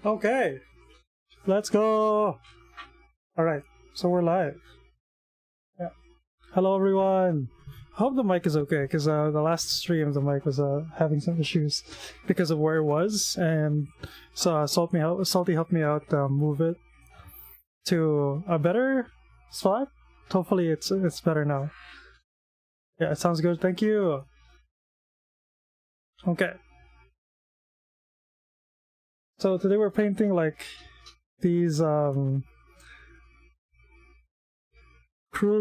Okay, let's go. All right, so we're live. Yeah. Hello, everyone. I hope the mic is okay because the last stream the mic was having some issues because of where it was, and so Salty helped me out move it to a better spot. Hopefully, it's better now. Yeah, it sounds good. Thank you. Okay. So today we're painting like these Kruel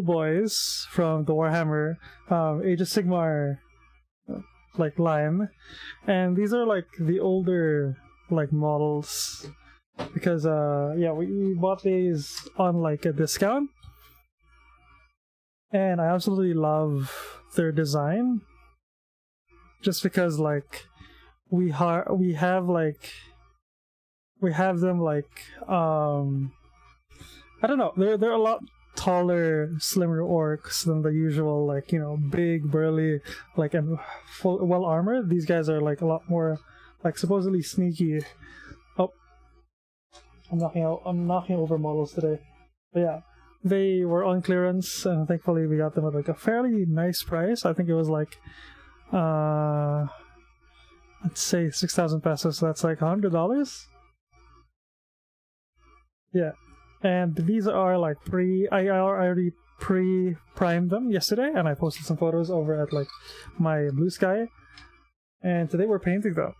boys from the Warhammer Age of Sigmar like line, and these are like the older like models because yeah, we bought these on like a discount, and I absolutely love their design just because like we have them like I don't know, they're a lot taller, slimmer orcs than the usual, like, you know, big burly like and full well armored. These guys are like a lot more like supposedly sneaky. Oh, I'm knocking over models today. But yeah, they were on clearance and thankfully we got them at like a fairly nice price. I think it was like let's say 6,000 pesos, so that's like $100. Yeah, and these are like I already pre-primed them yesterday, and I posted some photos over at like my Blue Sky. And today we're painting them.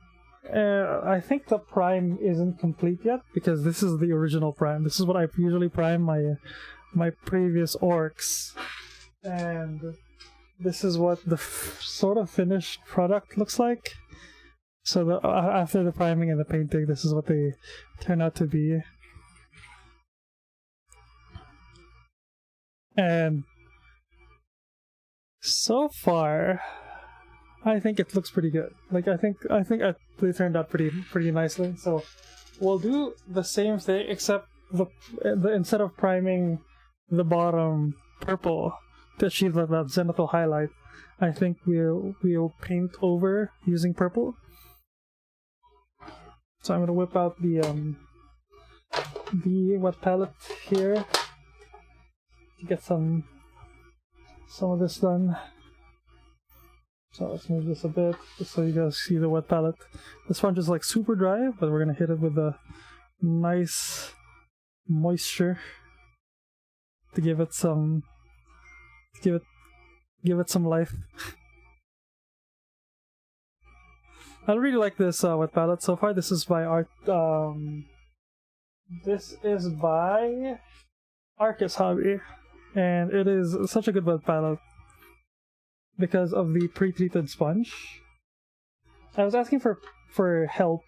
I think the prime isn't complete yet because this is the original prime. This is what I usually prime my previous orcs, and this is what the sort of finished product looks like. So after the priming and the painting, this is what they turn out to be. And so far, I think it looks pretty good. Like I think they turned out pretty nicely. So we'll do the same thing, except the instead of priming the bottom purple to achieve that zenithal highlight, I think we'll paint over using purple. So I'm gonna whip out the wet palette here to get some of this done. So let's move this a bit just so you guys see the wet palette. This sponge is like super dry, but we're gonna hit it with a nice moisture to give it some life. I really like this wet palette so far. This is by Arcus Hobby, and it is such a good wet palette because of the pre-treated sponge. I was asking for help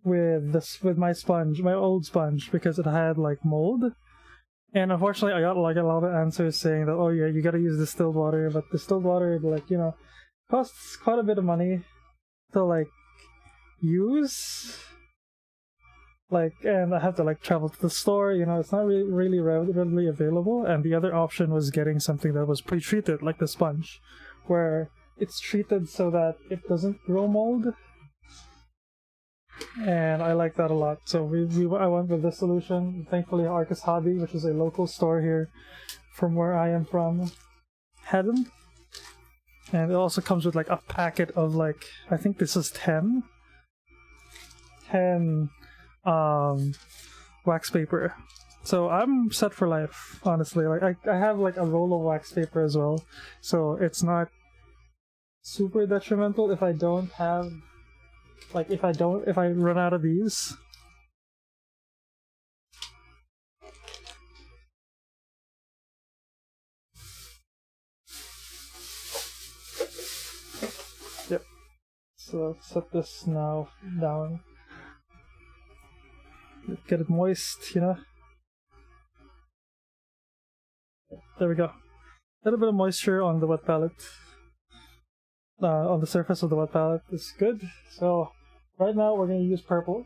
with my sponge, my old sponge, because it had like mold, and unfortunately I got like a lot of answers saying that, oh yeah, you gotta use distilled water, but distilled water, like, you know, costs quite a bit of money to like use, like, and I have to like travel to the store, you know, it's not really readily available. And the other option was getting something that was pre-treated, like the sponge, where it's treated so that it doesn't grow mold, and I like that a lot. So I went with this solution. Thankfully Arcus Hobby, which is a local store here from where I am from, had them. And it also comes with like a packet of like, I think this is 10 wax paper. So I'm set for life, honestly. Like I have like a roll of wax paper as well, so it's not super detrimental if I don't have, like, if I run out of these. Yep. So set this now down. Get it moist, you know. There we go. A little bit of moisture on the wet palette. On the surface of the wet palette is good. So right now we're gonna use purple.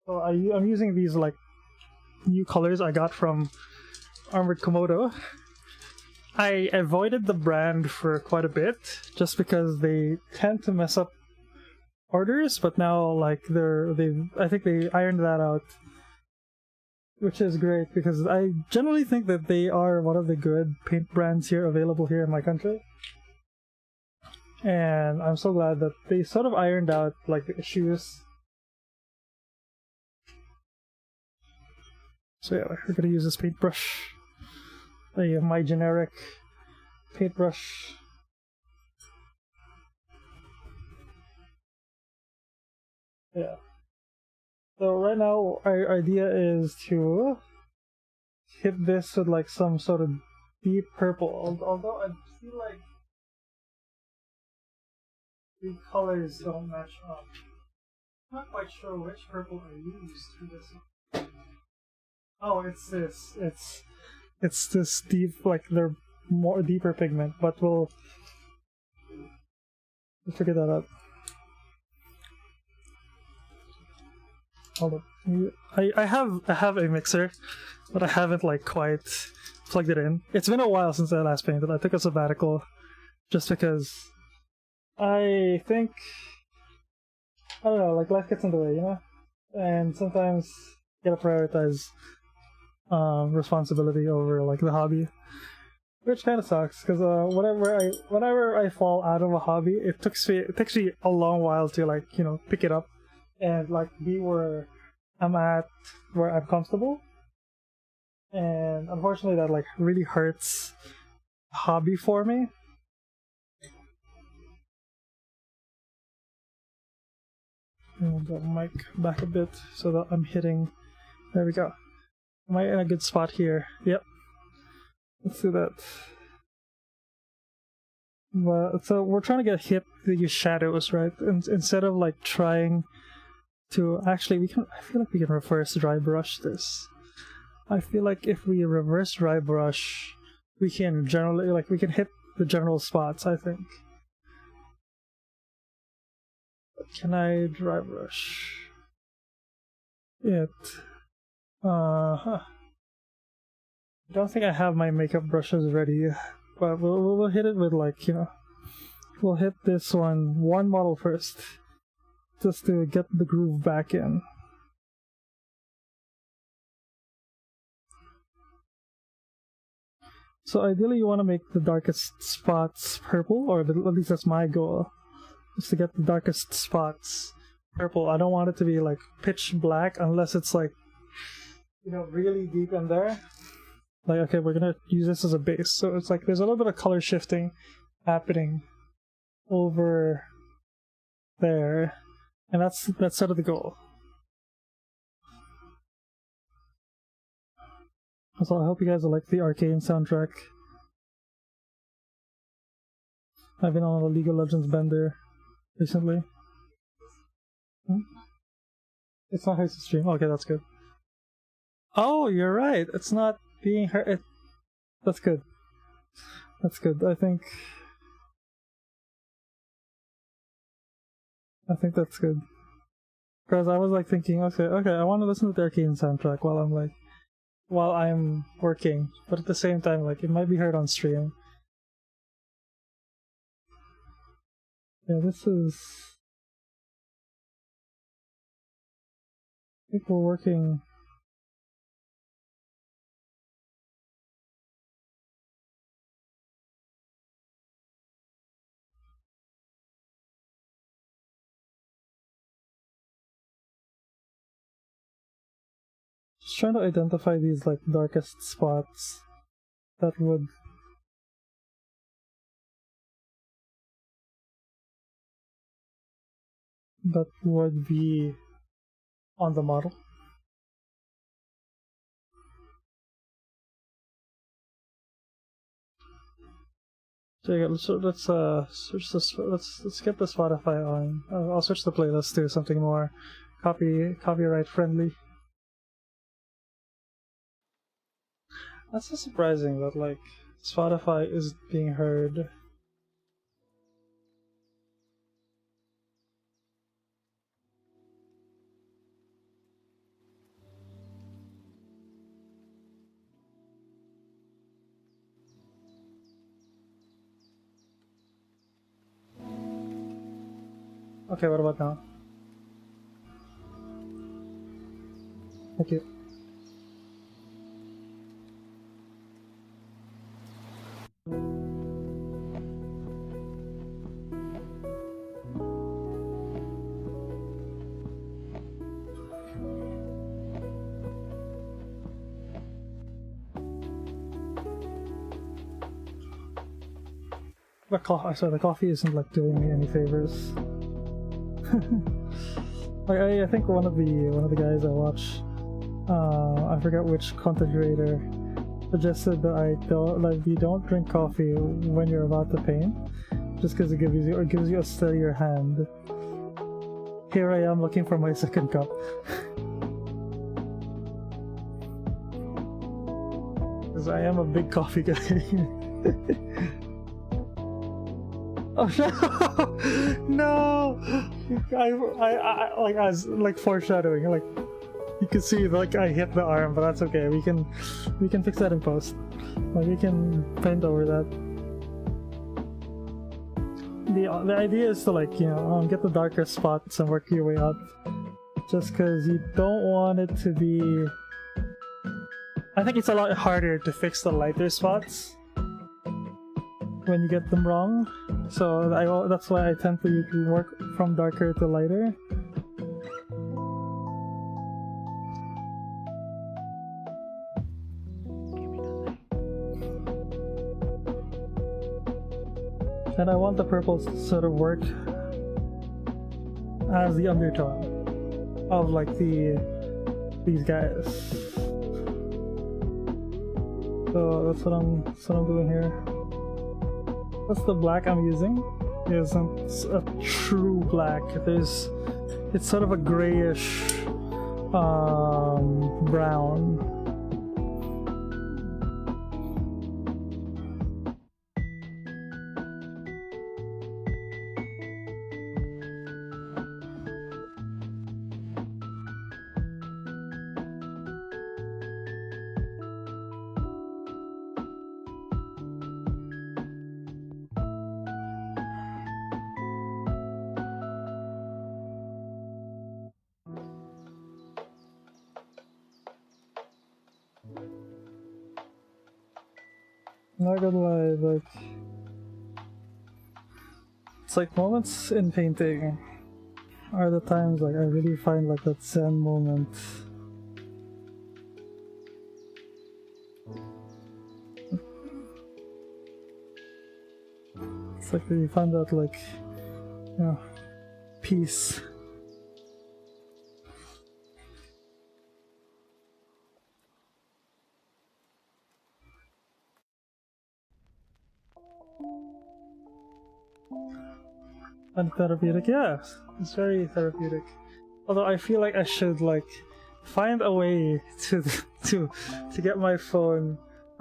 So I'm using these like new colors I got from Armored Komodo. I avoided the brand for quite a bit just because they tend to mess up orders, but now like I think they ironed that out, which is great because I generally think that they are one of the good paint brands here available here in my country. And I'm so glad that they sort of ironed out like the issues. So yeah, we're gonna use this paintbrush. My generic paintbrush. Yeah. So right now our idea is to hit this with like some sort of deep purple. Although I feel like the colors don't match up. I'm not quite sure which purple I used for this one. Oh, it's this. It's this deep, like they're more deeper pigment, but we'll figure that out. Hold up. I have a mixer, but I haven't like quite plugged it in. It's been a while since I last painted. I took a sabbatical just because I think I don't know, like life gets in the way, you know? And sometimes you gotta prioritize responsibility over like the hobby. Which kinda sucks, because whenever I fall out of a hobby, it takes me a long while to like, you know, pick it up and like be where I'm at, where I'm comfortable. And unfortunately that like really hurts hobby for me. And the mic back a bit so that I'm hitting. There we go. Am I in a good spot here? Yep. Let's do that. But so we're trying to hit the shadows, right? And instead of like trying to actually, I feel like we can reverse dry brush this. I feel like if we reverse dry brush, we can generally we can hit the general spots. I think. Can I dry brush it? I don't think I have my makeup brushes ready, but we'll hit it with like, you know, we'll hit this one model first, just to get the groove back in. So ideally you want to make the darkest spots purple, or at least that's my goal, is to get the darkest spots purple. I don't want it to be like pitch black unless it's like, you know, really deep in there. Like, okay, we're gonna use this as a base, so it's like there's a little bit of color shifting happening over there, and that's sort of the goal. So I hope you guys like the Arcane soundtrack. I've been on a League of Legends bender recently. It's not how to stream. Okay, that's good. Oh, you're right. It's not being heard. That's good. That's good. I think that's good. Because I was like thinking, okay, I want to listen to the Arcane soundtrack while I'm working, but at the same time, like it might be heard on stream. Yeah, this is. I think we're working. Just trying to identify these like darkest spots that would be on the model. So yeah, let's search this. Let's get the Spotify on. I'll switch the playlist to something more copyright friendly. That's so surprising that like Spotify is being heard. Okay, what about now? Thank you. The coffee isn't like doing me any favors. I think one of the guys I watch, I forgot which content creator, suggested that you don't drink coffee when you're about to paint, just because it gives you a steadier hand. Here I am looking for my second cup. Because I am a big coffee guy. Oh no! No! I was like foreshadowing, like you can see like I hit the arm, but that's okay. We can fix that in post. Like we can paint over that. The idea is to like, you know, get the darker spots and work your way up. Just because you don't want it to be. I think it's a lot harder to fix the lighter spots when you get them wrong, so that's why I tend to work from darker to lighter. And I want the purples to sort of work as the undertone of like these guys. So that's what I'm doing here. That's the black I'm using. It isn't a true black. It's sort of a grayish brown. Not gonna lie, like it's like moments in painting are the times like I really find like that zen moment. It's like you find that like, you know, peace. And therapeutic, yeah, it's very therapeutic. Although I feel like I should like find a way to get my phone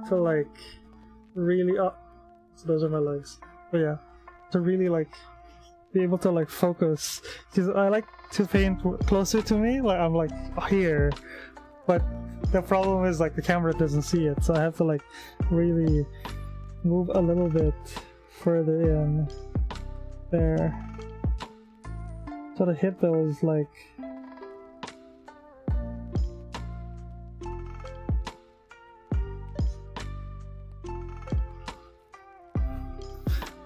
to like really so those are my legs. But yeah, to really like be able to like focus, because I like to paint closer to me, like I'm like here, but the problem is like the camera doesn't see it, so I have to like really move a little bit further in there, so to hit those like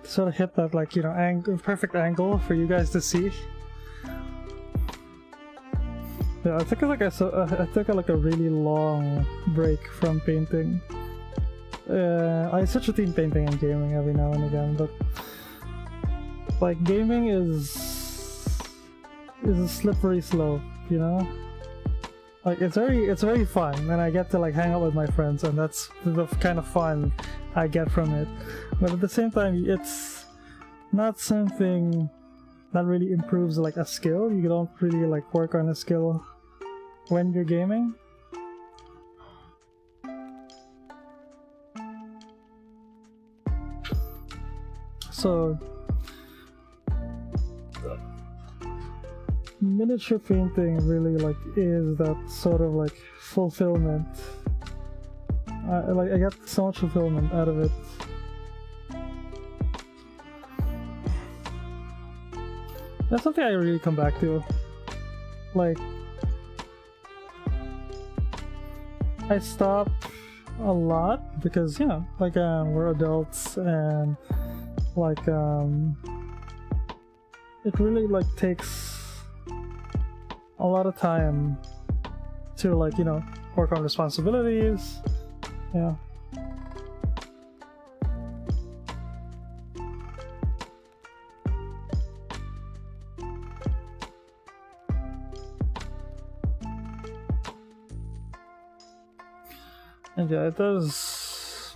sort of hit that like, you know, perfect angle for you guys to see. Yeah, I took like I took like a really long break from painting. I switch between painting and gaming every now and again, but like gaming is a slippery slope, you know? Like it's very fun, and I get to like hang out with my friends, and that's the kind of fun I get from it. But at the same time, it's not something that really improves like a skill. You don't really like work on a skill when you're gaming. So miniature painting really like is that sort of like fulfillment. I get so much fulfillment out of it. That's something I really come back to. Like I stop a lot because, you know, like we're adults, and like it really like takes a lot of time to, like, you know, work on responsibilities. Yeah. And yeah, it does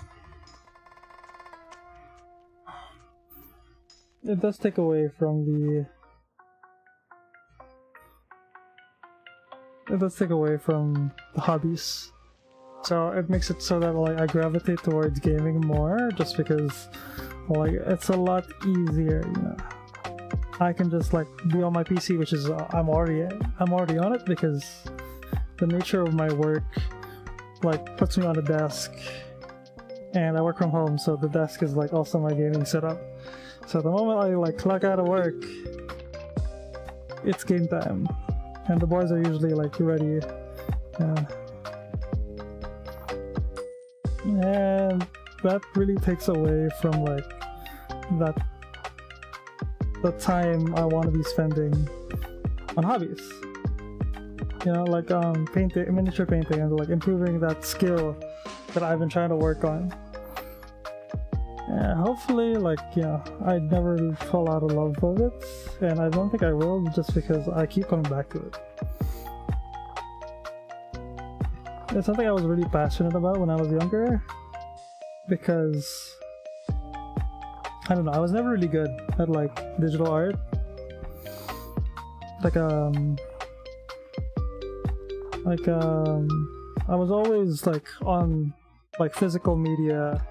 take away from the hobbies. So it makes it so that, like, I gravitate towards gaming more, just because, like, it's a lot easier, you know. I can just, like, be on my PC, which is I'm already on it, because the nature of my work, like, puts me on a desk, and I work from home, so the desk is, like, also my gaming setup. So the moment I, like, clock out of work, it's game time, and the boys are usually, like, ready. And that really takes away from, like, the time I want to be spending on hobbies. You know, like painting, miniature painting, and like improving that skill that I've been trying to work on. And hopefully, like, you know, I never fall out of love with it, and I don't think I will, just because I keep coming back to it. It's something I was really passionate about when I was younger, because I don't know, I was never really good at, like, digital art. I was always, like, on, like, physical media,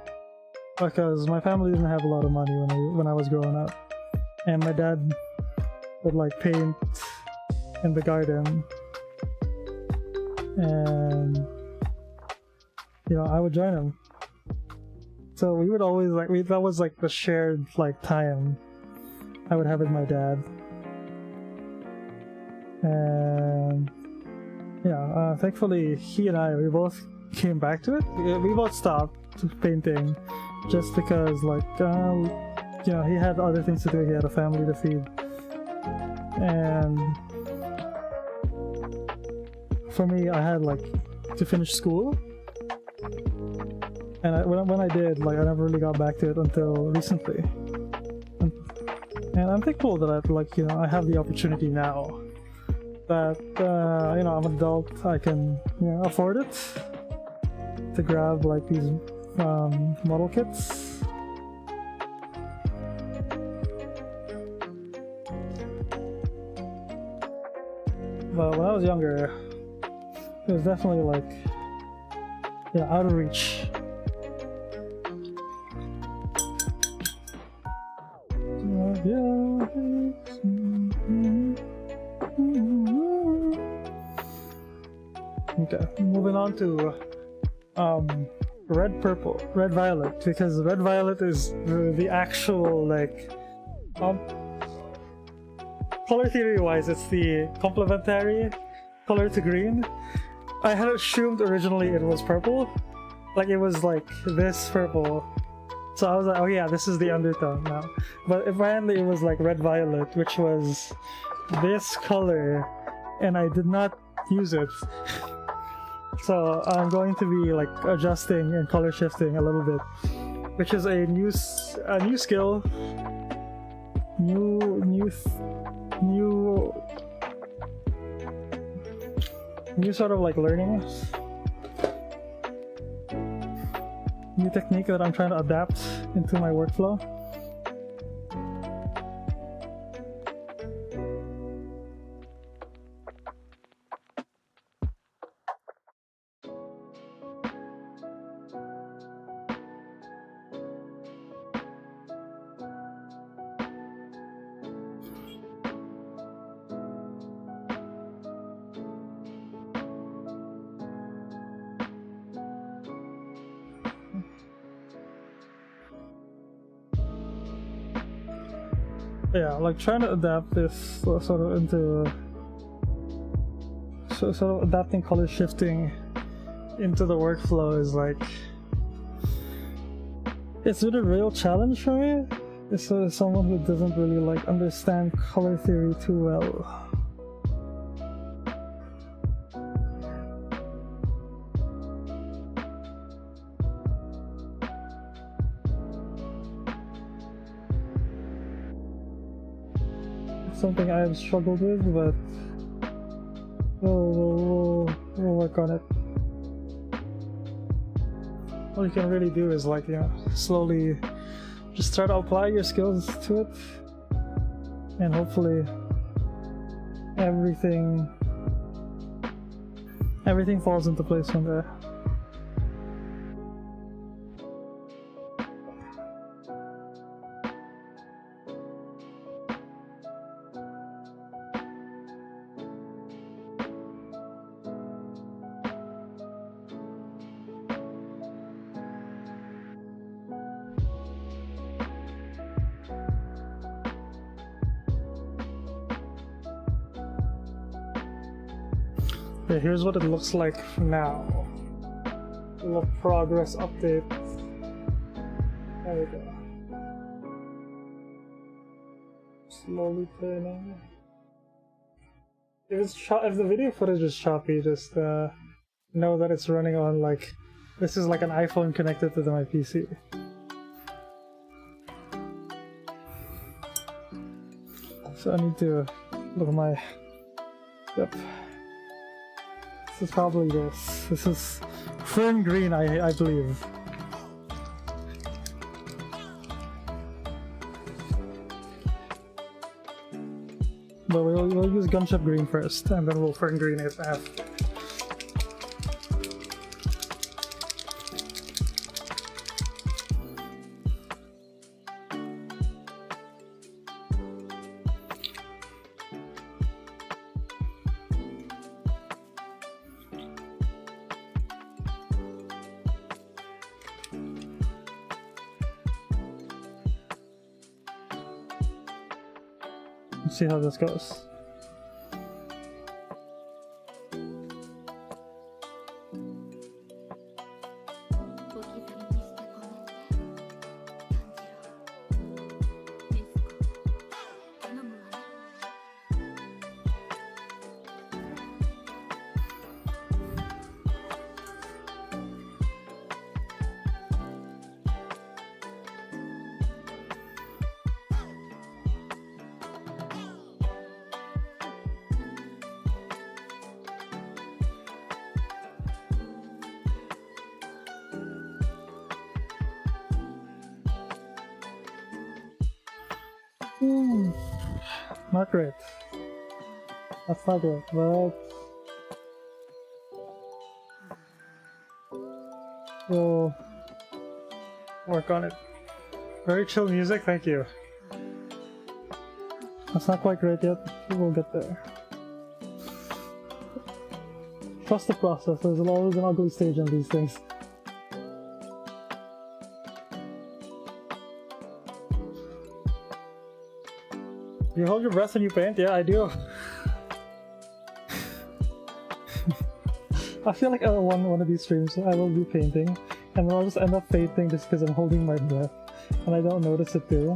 because my family didn't have a lot of money when I was growing up, and my dad would, like, paint in the garden, and, you know, I would join him. So we would always, like, that was, like, the shared, like, time I would have with my dad. And yeah, thankfully he and we both came back to it. We both stopped painting just because, like, you know, he had other things to do. He had a family to feed, and for me, I had, like, to finish school. And when I did, like, I never really got back to it until recently. And I'm thankful that you know, I have the opportunity now that, you know, I'm an adult, I can, you know, afford it to grab, like, these model kits. But when I was younger, it was definitely, like, you know, out of reach. Okay, moving on to red violet, because red violet is the actual, like, color theory wise, it's the complementary color to green. I had assumed originally it was purple, like, it was like this purple, so I was like, oh yeah, this is the undertone now. But apparently it was like red violet, which was this color, and I did not use it. So I'm going to be, like, adjusting and color shifting a little bit, which is a new skill, new sort of, like, learning, new technique that I'm trying to adapt into my workflow. Yeah, like, trying to adapt this sort of into sort of adapting color shifting into the workflow is like, it's been a real challenge for me. As someone who doesn't really like understand color theory too well. Something I've struggled with, but we'll work on it. All you can really do is like, you know, slowly just try to apply your skills to it, and hopefully everything falls into place from there. Okay, here's what it looks like now. A little progress update. There we go. Slowly turning. If the video footage is choppy, just know that it's running on like, this is like an iPhone connected to my PC. So I need to look at my. Yep. This is probably this. This is fern green, I believe. But we'll use gunship green first, and then we'll fern green it after. Let's see how this goes. Not great. That's not great, but we'll work on it. Very chill music, thank you. That's not quite great yet, we'll get there. Trust the process, there's always an ugly stage in these things. You hold your breath when you paint? Yeah, I do. I feel like one of these streams I will be painting, and then I'll just end up fainting just because I'm holding my breath, and I don't notice it too.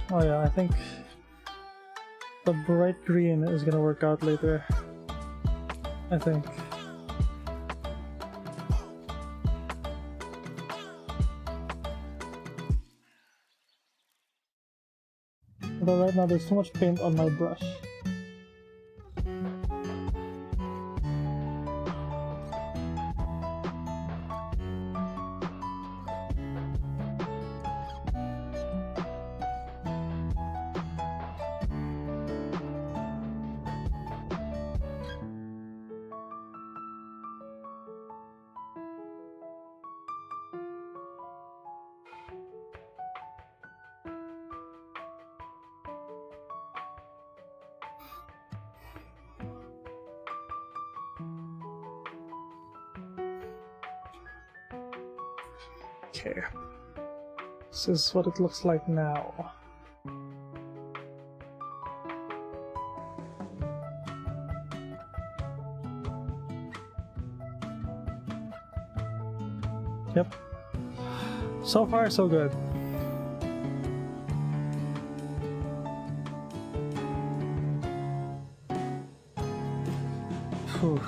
Oh yeah, I think the bright green is gonna work out later. I think. But right now there's too much paint on my brush. Okay. This is what it looks like now. Yep. So far, so good. Whew.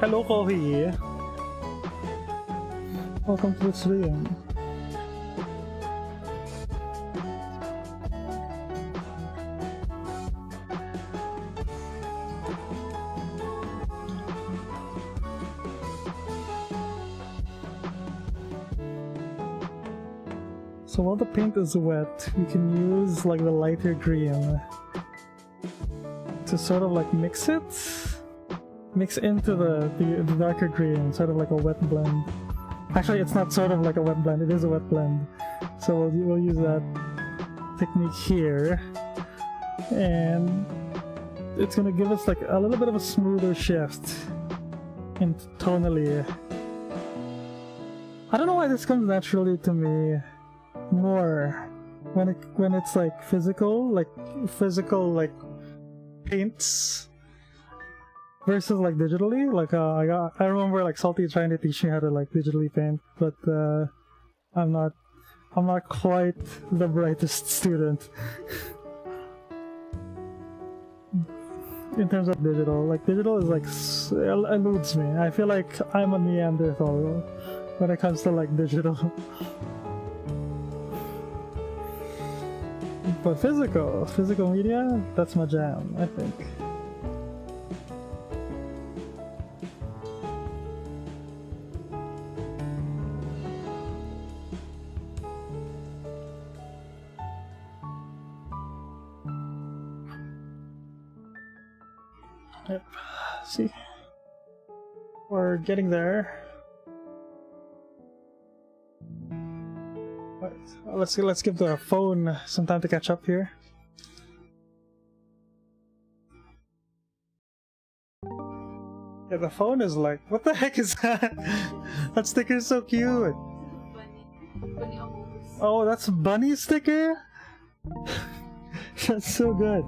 Hello, Kohi. Welcome to the stream. So while the paint is wet, you can use like the lighter green to sort of like mix into the darker green, sort of like a wet blend. Actually, it's not sort of like a wet blend, it is a wet blend. So we'll use that technique here, and it's gonna give us like a little bit of a smoother shift in tonally. I don't know why this comes naturally to me more when it's like physical paints versus like digitally. Like I remember like Salty trying to teach me how to like digitally paint, but I'm not quite the brightest student in terms of digital. Like digital is like eludes me. I feel like I'm a Neanderthal when it comes to like digital. But physical media, that's my jam, I think. Yep. See, we're getting there. Let's give the phone some time to catch up here. Yeah, the phone is like, what the heck is that? That sticker is so cute. Oh, that's a bunny sticker? That's so good.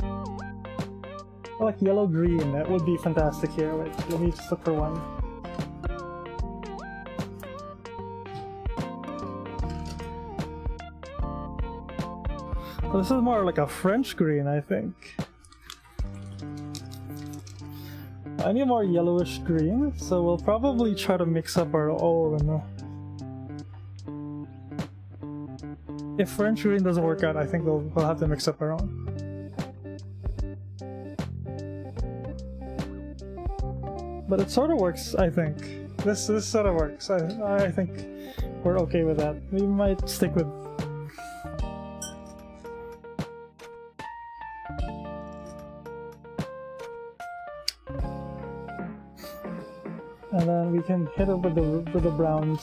I like yellow green, that would be fantastic here. Wait, let me just look for one. Well, this is more like a French green, I think. I need more yellowish green, so we'll probably try to mix up our own. If French green doesn't work out, I think we'll have to mix up our own. But it sort of works, I think. This sort of works. I think we're okay with that. We might stick with. And then we can hit it with the browns.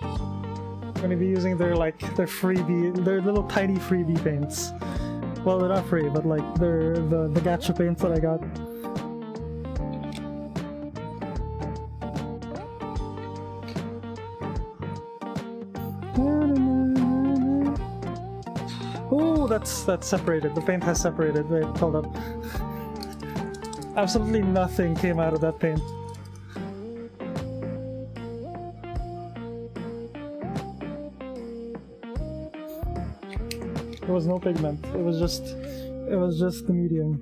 I'm gonna be using their little tiny freebie paints. Well, they're not free, but like they're the gacha paints that I got. Oh, that's separated. The paint has separated. Wait, hold up. Absolutely nothing came out of that paint. There was no pigment. It was just the medium.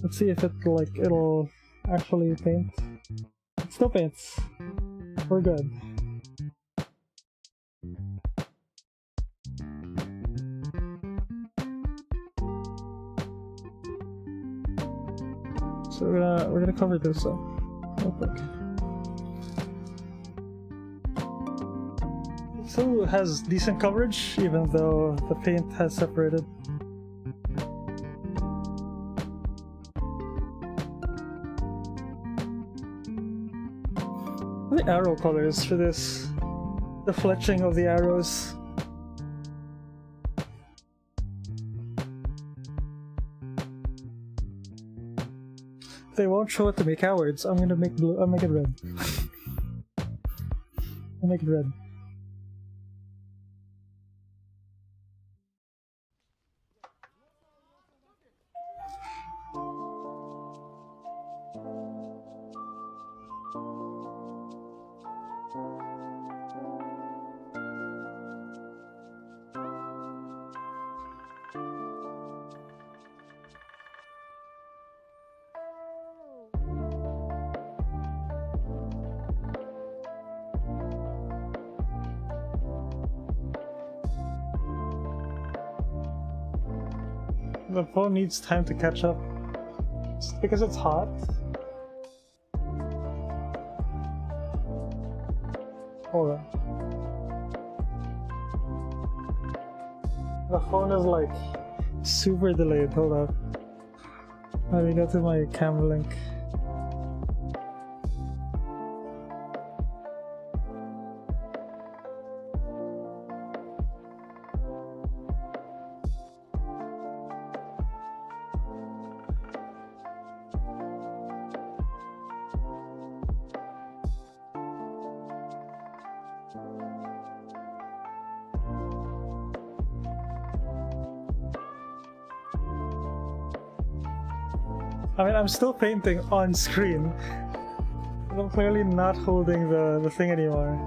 Let's see if it'll actually paint. It still paints. We're good. So we're gonna cover this up real quick. Still has decent coverage, even though the paint has separated. The arrow colors for this. The fletching of the arrows. They won't show it to me cowards. I'm gonna make blue. I'll make it red. I'll make it red. The phone needs time to catch up. It's because it's hot. Hold on. The phone is like super delayed. Hold on. Let me go to my camera link. I mean, I'm still painting on screen. I'm clearly not holding the thing anymore.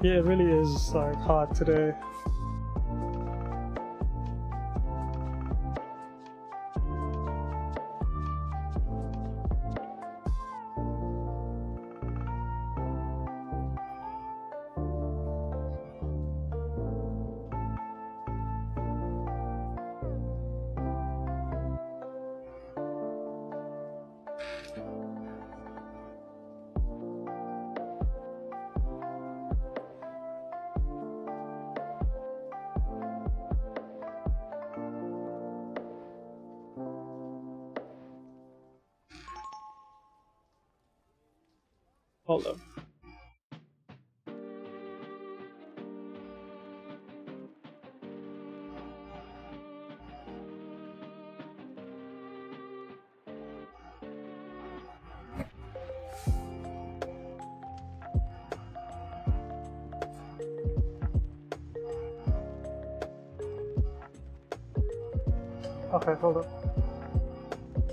Yeah, it really is like hot today. Hold up. Okay, hold up.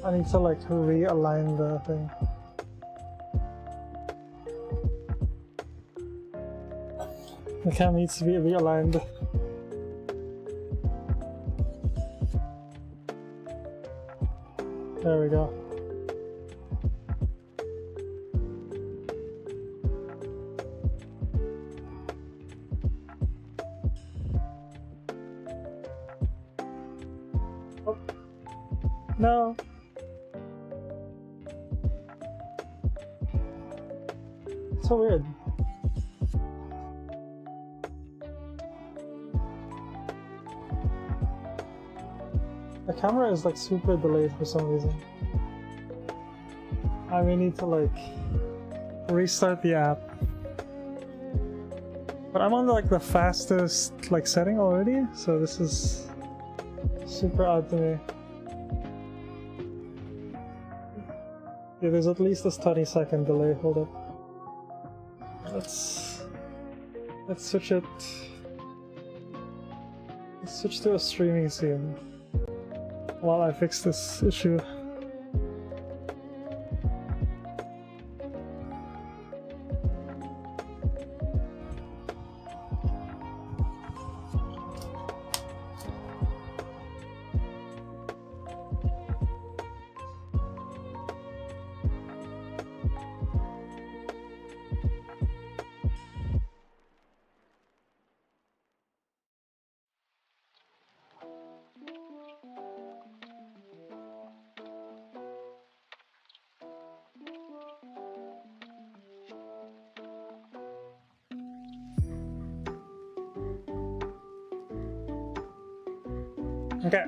I need to like realign the thing. The cam needs to be realigned. There we go. Oh. No. So weird. The camera is like super delayed for some reason. I may need to like restart the app. But I'm on like the fastest like setting already, so this is super odd to me. Yeah, there's at least this 20-second delay. Hold up. Let's switch it. Let's switch to a streaming scene while I fix this issue. Okay.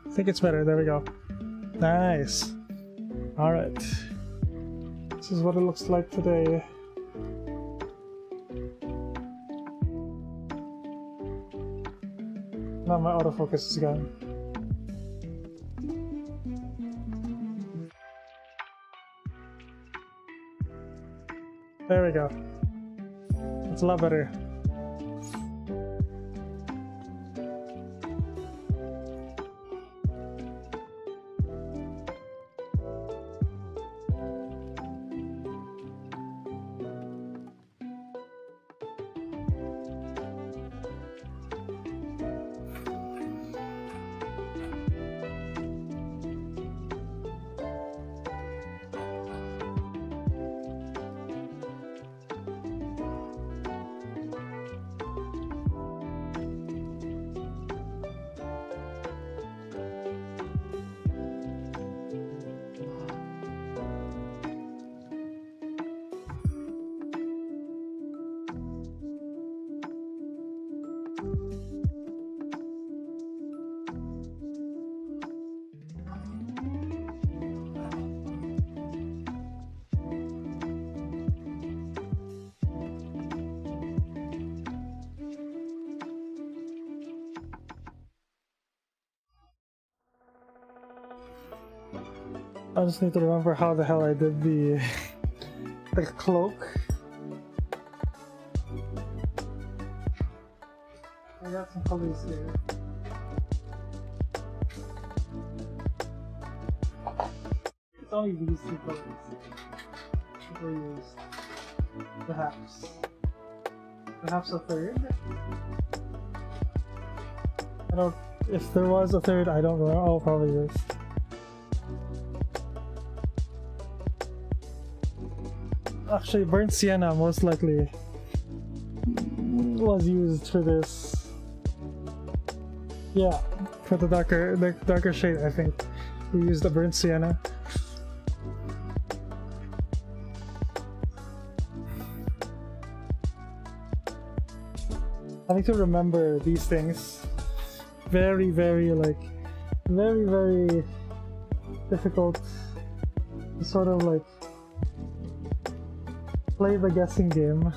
I think it's better. There we go. Nice. Alright. This is what it looks like today. Now my autofocus is gone. There we go. It's a lot better. I just need to remember how the hell I did the cloak. I got some colors here. It's only these two colors that were used. Perhaps. Perhaps a third? I don't... If there was a third, I don't know. Oh, probably this. Actually, burnt sienna most likely was used for this. Yeah, for the darker shade, I think we used the burnt sienna. I need to remember these things. Very, very difficult to sort of like play the guessing game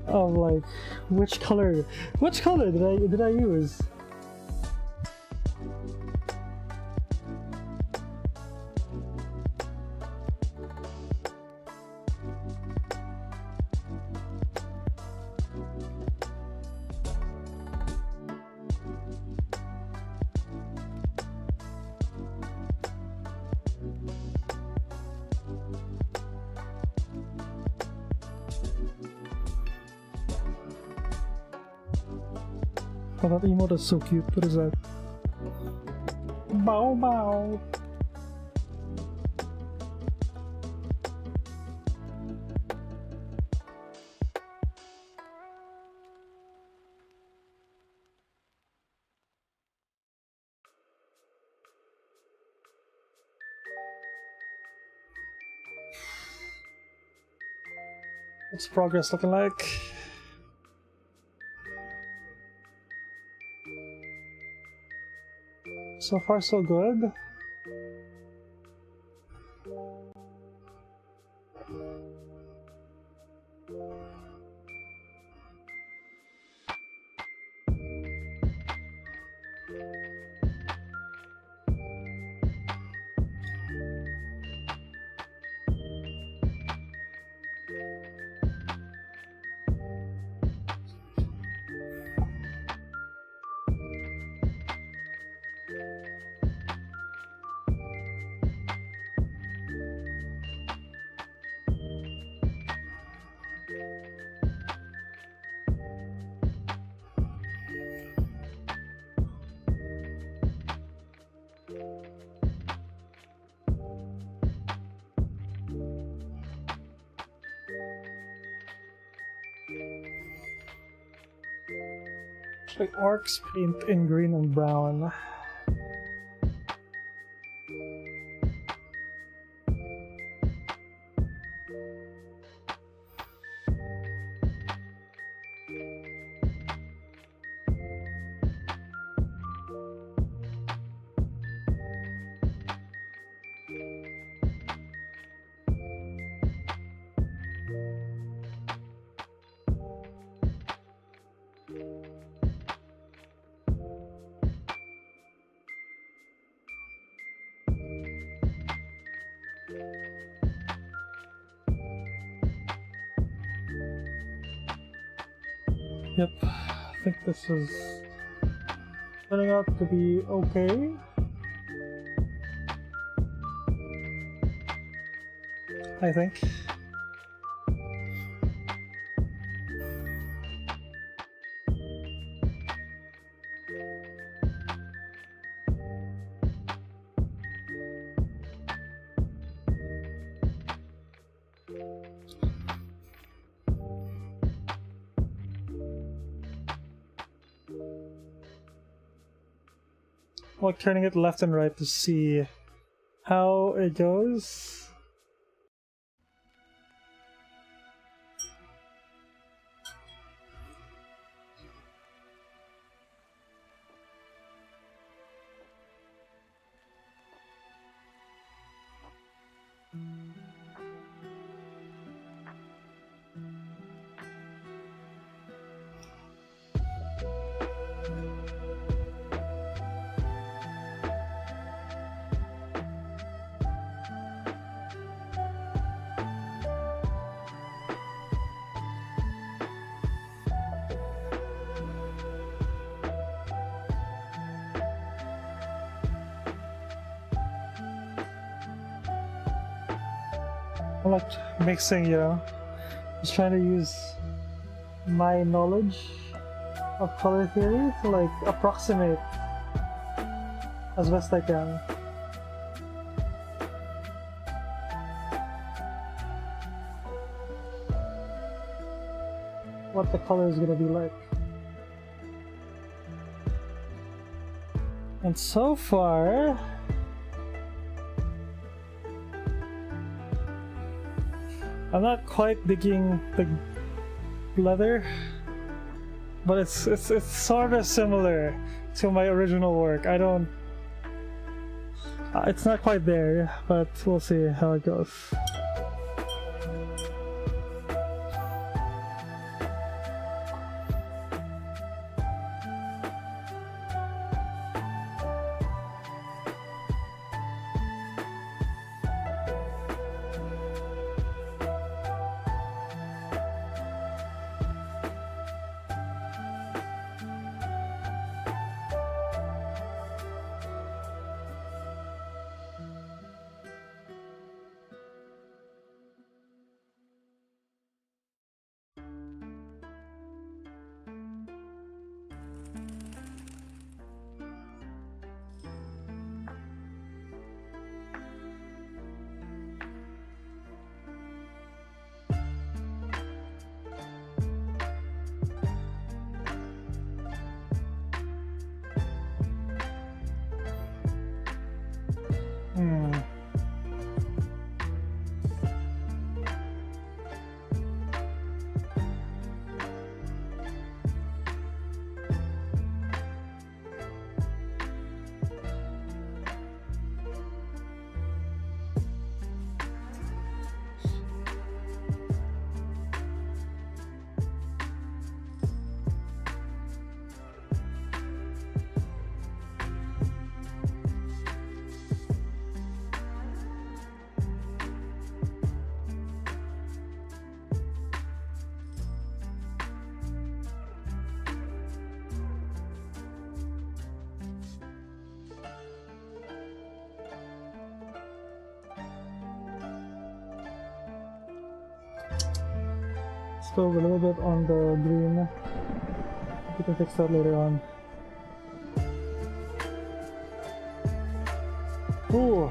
of like which color did I use? Oh, that emote is so cute. What is that? Bow bow. What's progress looking like? So far, so good. Actually, orcs paint in green and brown. Yep, I think this is turning out to be okay. I think. Like turning it left and right to see how it goes. I'm like mixing, you know, just trying to use my knowledge of color theory to like approximate as best I can. What the color is gonna be like. And so far, I'm not quite digging the leather, but it's sort of similar to my original work. I don't. It's not quite there, but we'll see how it goes. Still a little bit on the green. We can fix that later on. Ooh.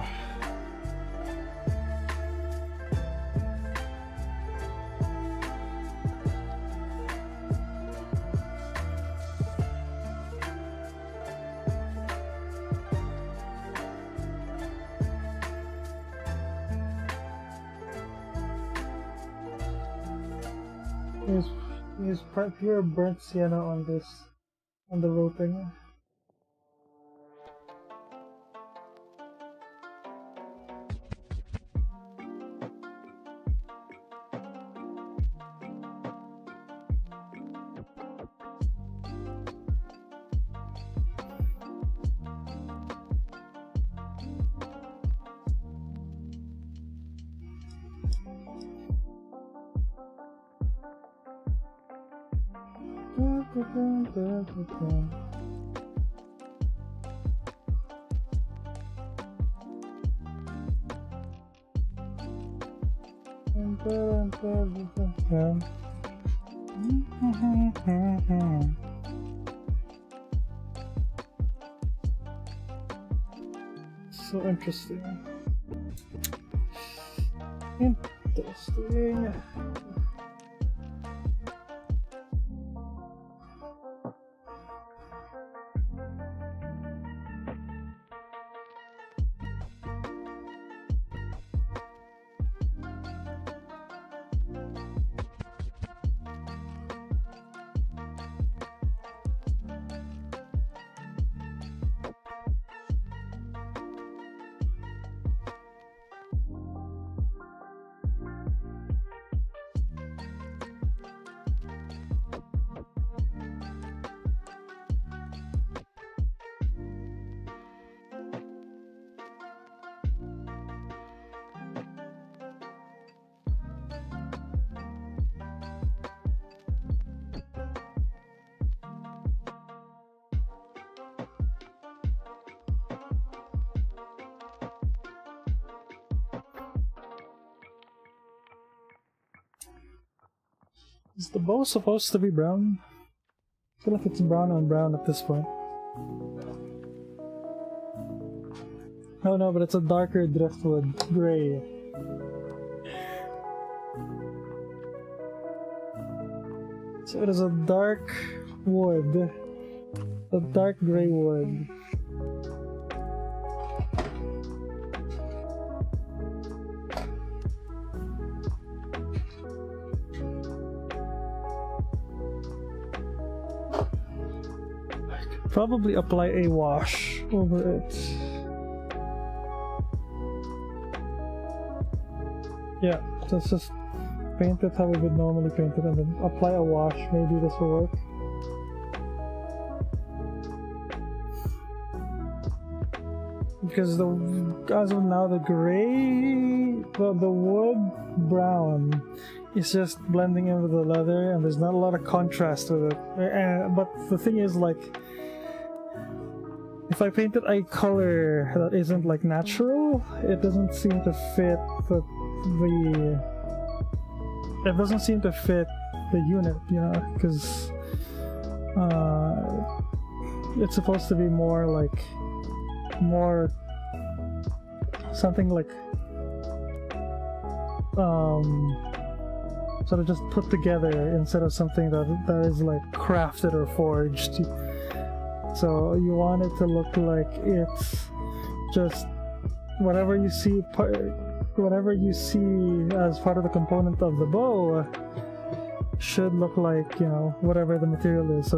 Use pure burnt sienna on this, on the roping. So interesting. Interesting. Is the bow supposed to be brown? I feel like it's brown on brown at this point. Oh no, but it's a darker driftwood gray. So it is a dark wood. A dark gray wood. Probably apply a wash over it. Yeah, let's just paint it how we would normally paint it and then apply a wash. Maybe this will work. Because as of now, the gray, the wood brown is just blending in with the leather, and there's not a lot of contrast with it. But the thing is, like, if I painted a color that isn't like natural, it doesn't seem to fit it doesn't seem to fit the unit, you know, because it's supposed to be more something like sort of just put together instead of something that is like crafted or forged. So you want it to look like it's just whatever you see as part of the component of the bow should look like, you know, whatever the material is. So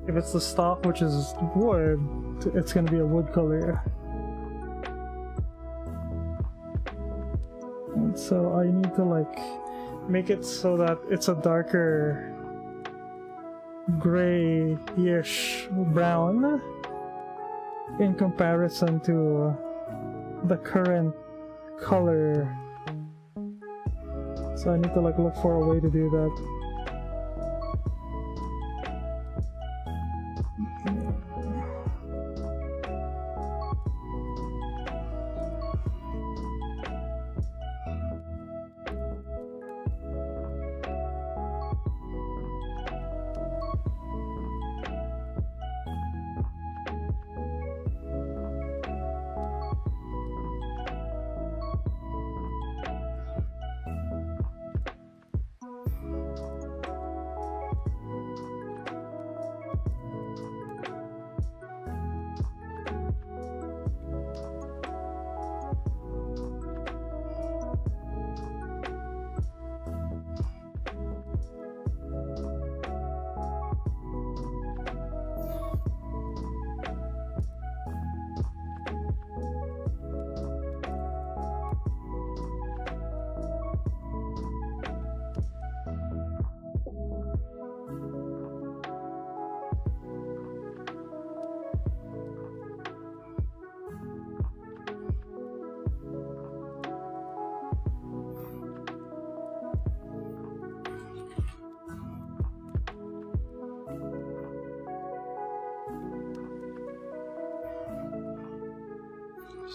if it's the stock, which is wood, it's going to be a wood color. And so I need to like make it so that it's a darker grayish brown in comparison to the current color. So I need to like look for a way to do that.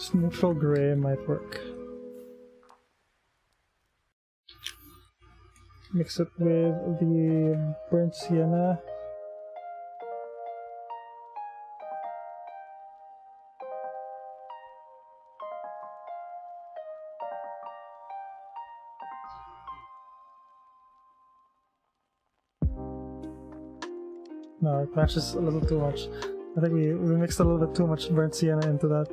Just neutral gray might work. Mix it with the burnt sienna. No, it matches a little too much. I think we mixed a little bit too much burnt sienna into that.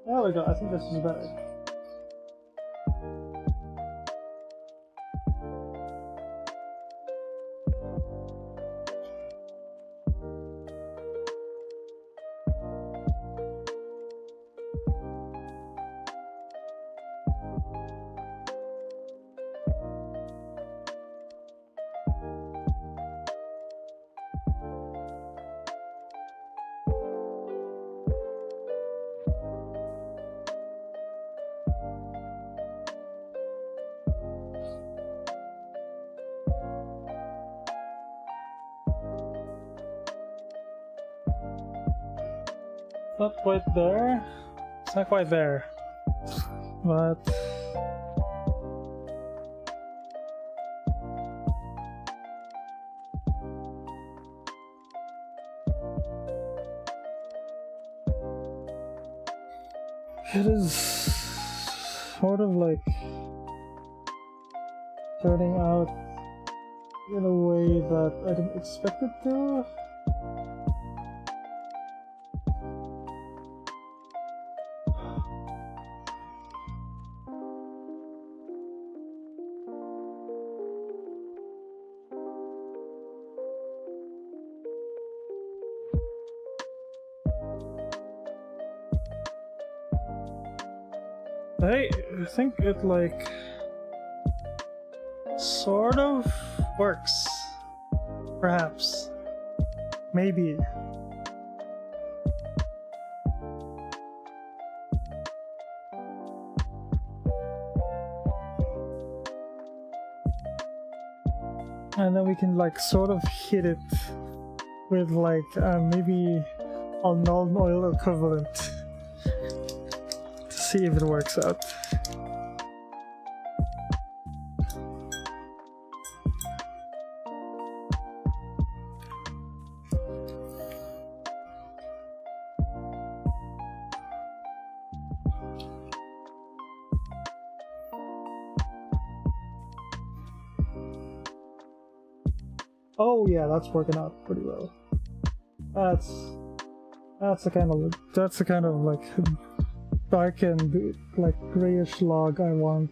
There we go, I think this is better. Not quite there. It's not quite there. But it is sort of like turning out in a way that I didn't expect it to. I think it like sort of works, perhaps, maybe. And then we can like sort of hit it with like maybe a null oil equivalent. See if it works out. Oh yeah, that's working out pretty well. That's the kind of like darkened, like grayish log I want.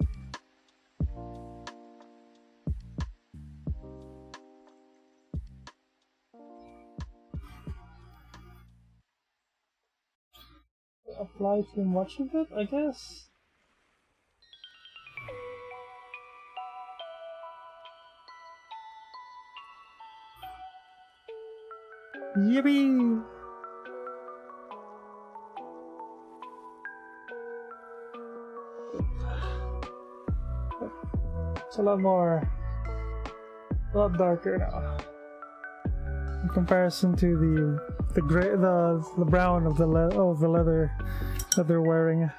Apply too much of it, I guess? Yippee! It's a lot darker now in comparison to the gray, the brown of the leather that they're wearing.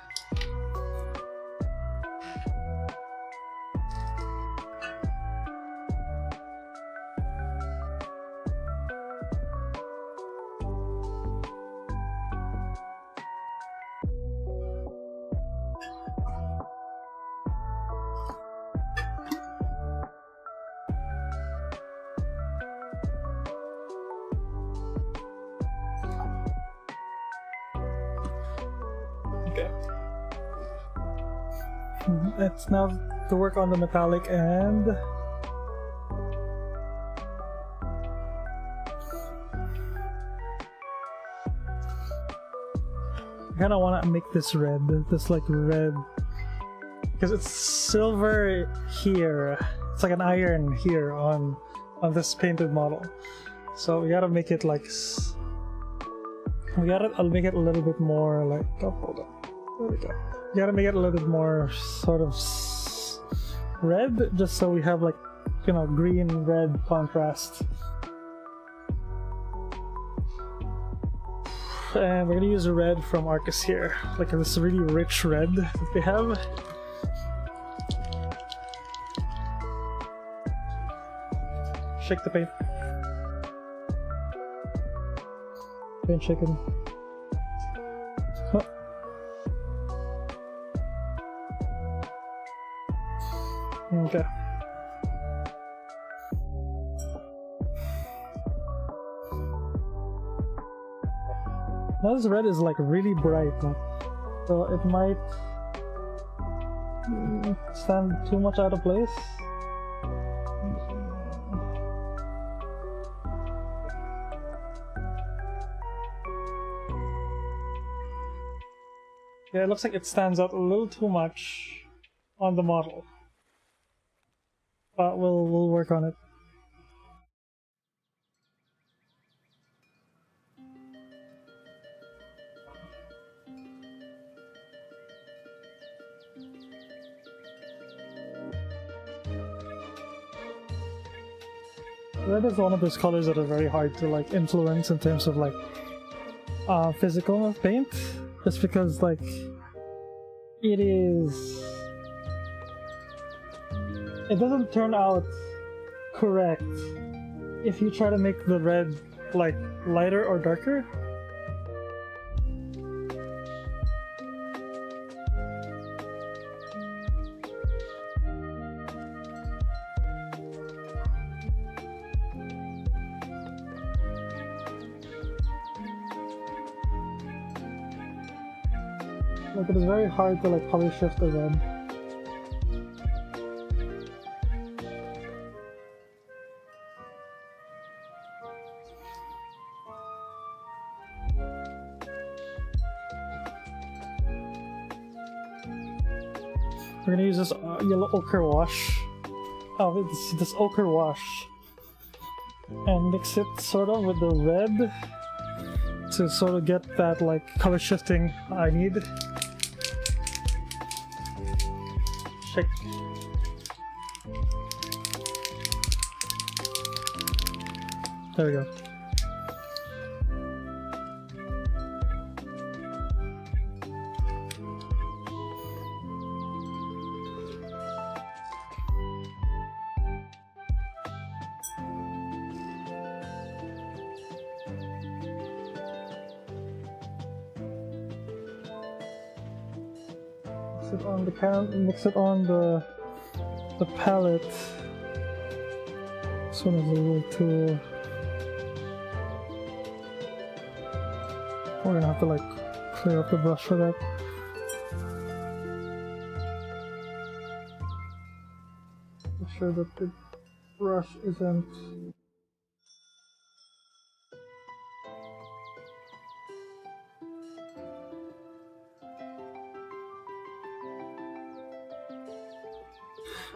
It's now to work on the metallic and I kinda wanna make this red, this like red, because it's silver here. It's like an iron here on this painted model. So we gotta make it like I'll make it a little bit more like, oh, hold on. There we go. You gotta make it a little bit more sort of red, just so we have like, you know, green-red contrast. And we're gonna use a red from Arcus here, like this really rich red that they have. Shake the paint. Paint shaken. Oh. Okay. Now this red is like really bright, so it might stand too much out of place. Yeah, it looks like it stands out a little too much on the model, but we'll work on it. Red is one of those colors that are very hard to like influence in terms of like physical paint, just because like it doesn't turn out correct if you try to make the red like lighter or darker. Like it is very hard to like color shift the red. We're gonna use this yellow ochre wash. Oh, this ochre wash, and mix it sort of with the red to sort of get that like color shifting I need. Shake. There we go. Mix it on the mix it on the palette. This one is a little too. We're gonna have to like clear up the brush for that. Make sure that the brush isn't.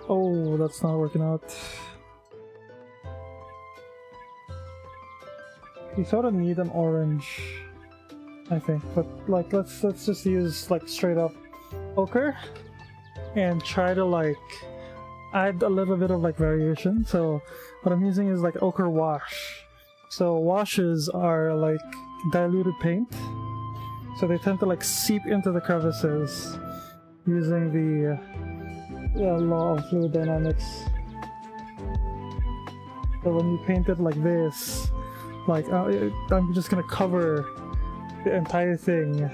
Oh, that's not working out. You sort of need an orange, I think, but like let's just use like straight up ochre and try to like add a little bit of like variation. So what I'm using is like ochre wash. So washes are like diluted paint, so they tend to like seep into the crevices using the law of fluid dynamics. So when you paint it like this, like I'm just gonna cover the entire thing,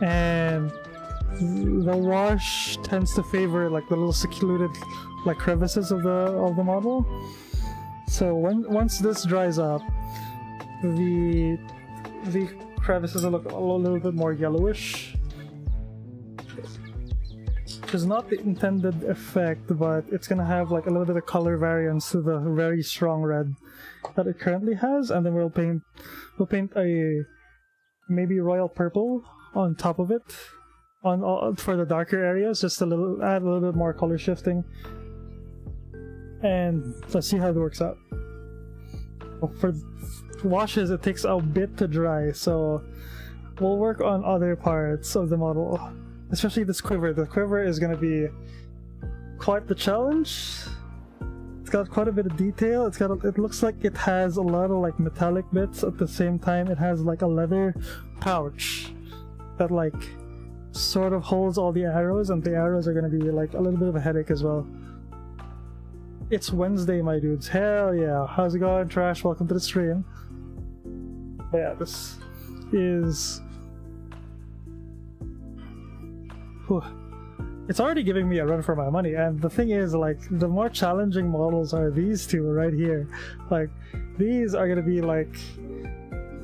and the wash tends to favor like the little secluded like crevices of the model. So once this dries up, the crevices will look a little bit more yellowish, which is not the intended effect, but it's gonna have like a little bit of color variance to the very strong red that it currently has, and then we'll paint a maybe royal purple on top of it for the darker areas, just add a little bit more color shifting, and let's see how it works out. For washes, it takes a bit to dry, so we'll work on other parts of the model especially this quiver. The quiver is gonna be quite the challenge. It's got quite a bit of detail. It looks like it has a lot of like metallic bits. At the same time, it has like a leather pouch that like sort of holds all the arrows, and the arrows are gonna be like a little bit of a headache as well. It's Wednesday, my dudes. Hell yeah. How's it going, Trash? Welcome to the stream. But yeah, this is... Whew. It's already giving me a run for my money, and the thing is, like, the more challenging models are these two right here. Like, these are gonna be like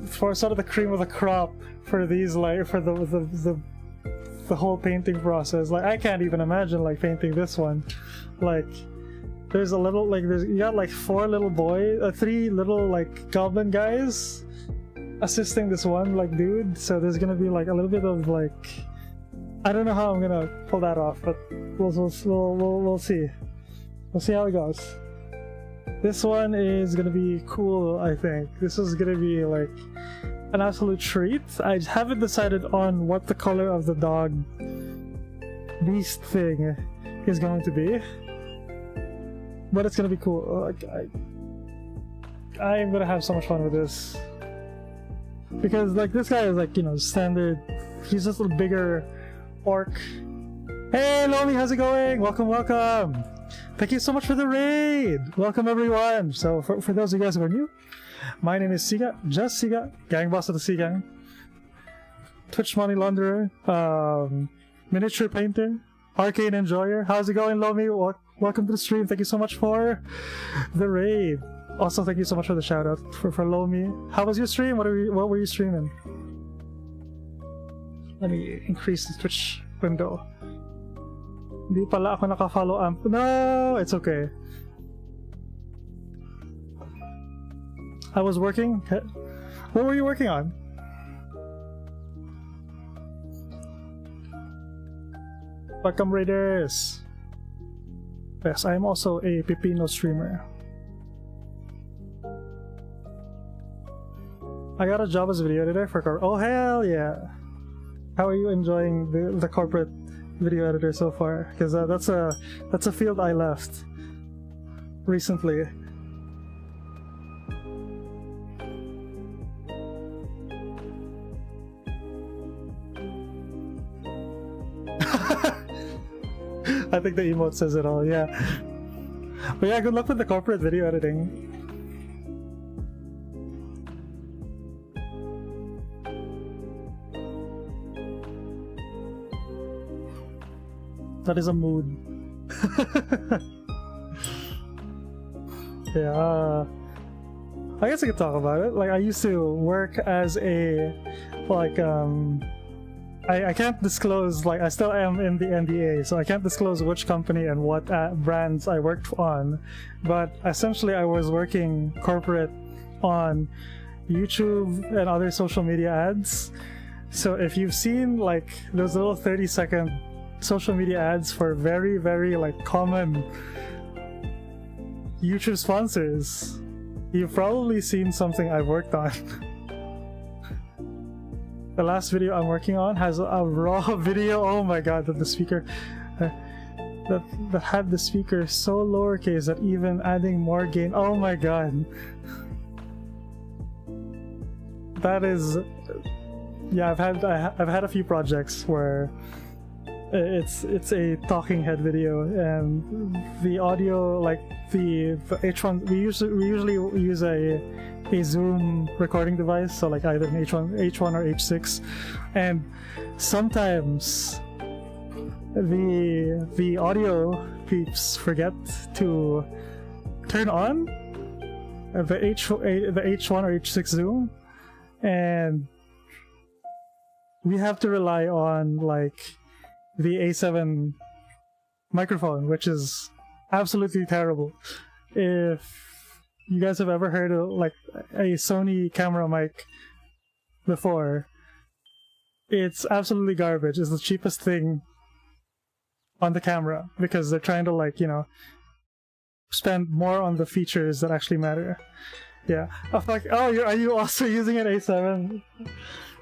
for sort of the cream of the crop for these, like, for the whole painting process. Like, I can't even imagine like painting this one. Like, there's a little, like, you got like three little like goblin guys assisting this one like dude. So there's gonna be like a little bit of like, I don't know how I'm gonna pull that off, but we'll see. We'll see how it goes. This one is gonna be cool, I think. This is gonna be like an absolute treat. I haven't decided on what the color of the dog beast thing is going to be, but it's gonna be cool. Like, I'm gonna have so much fun with this. Because like this guy is like, you know, standard. He's just a bigger orc. Hey Lomi, how's it going? Welcome, welcome. Thank you so much for the raid. Welcome everyone. So for those of you guys who are new, my name is Siga, just Siga, gang boss of the Sea Gang, Twitch money launderer, miniature painter, arcane enjoyer. How's it going, Lomi? Welcome to the stream. Thank you so much for the raid. Also, thank you so much for the shout out for Lomi. How was your stream? What were you streaming? Let me increase the Twitch window. Hindi pala ako naka-follow amp. No, it's okay. I was working. What were you working on? Welcome Raiders. Yes, I am also a Pipino streamer. I got a job as a video editor for oh hell yeah! How are you enjoying the corporate video editor so far? Because that's a field I left recently. I think the emote says it all, yeah. But yeah, good luck with the corporate video editing. That is a mood. Yeah, I guess I could talk about it. Like, I used to work as a, like, I can't disclose, like, I still am in the NDA, so I can't disclose which company and what brands I worked on, but essentially I was working corporate on YouTube and other social media ads. So if you've seen, like, those little 30-second social media ads for very, very, like, common YouTube sponsors, you've probably seen something I've worked on. The last video I'm working on has a raw video. Oh my god, that the speaker that had the speaker so lowercase that even adding more gain. Oh my god. That is, yeah, I've had a few projects where it's a talking head video, and the audio, like the H1, we usually use a Zoom recording device, so like either an H1 or H6, and sometimes the audio peeps forget to turn on the H1 or H6 Zoom, and we have to rely on like the A7 microphone, which is absolutely terrible. If you guys have ever heard of like a Sony camera mic before, it's absolutely garbage. It's the cheapest thing on the camera because they're trying to, like, you know, spend more on the features that actually matter. Yeah. Oh, fuck. Oh, are you also using an A7?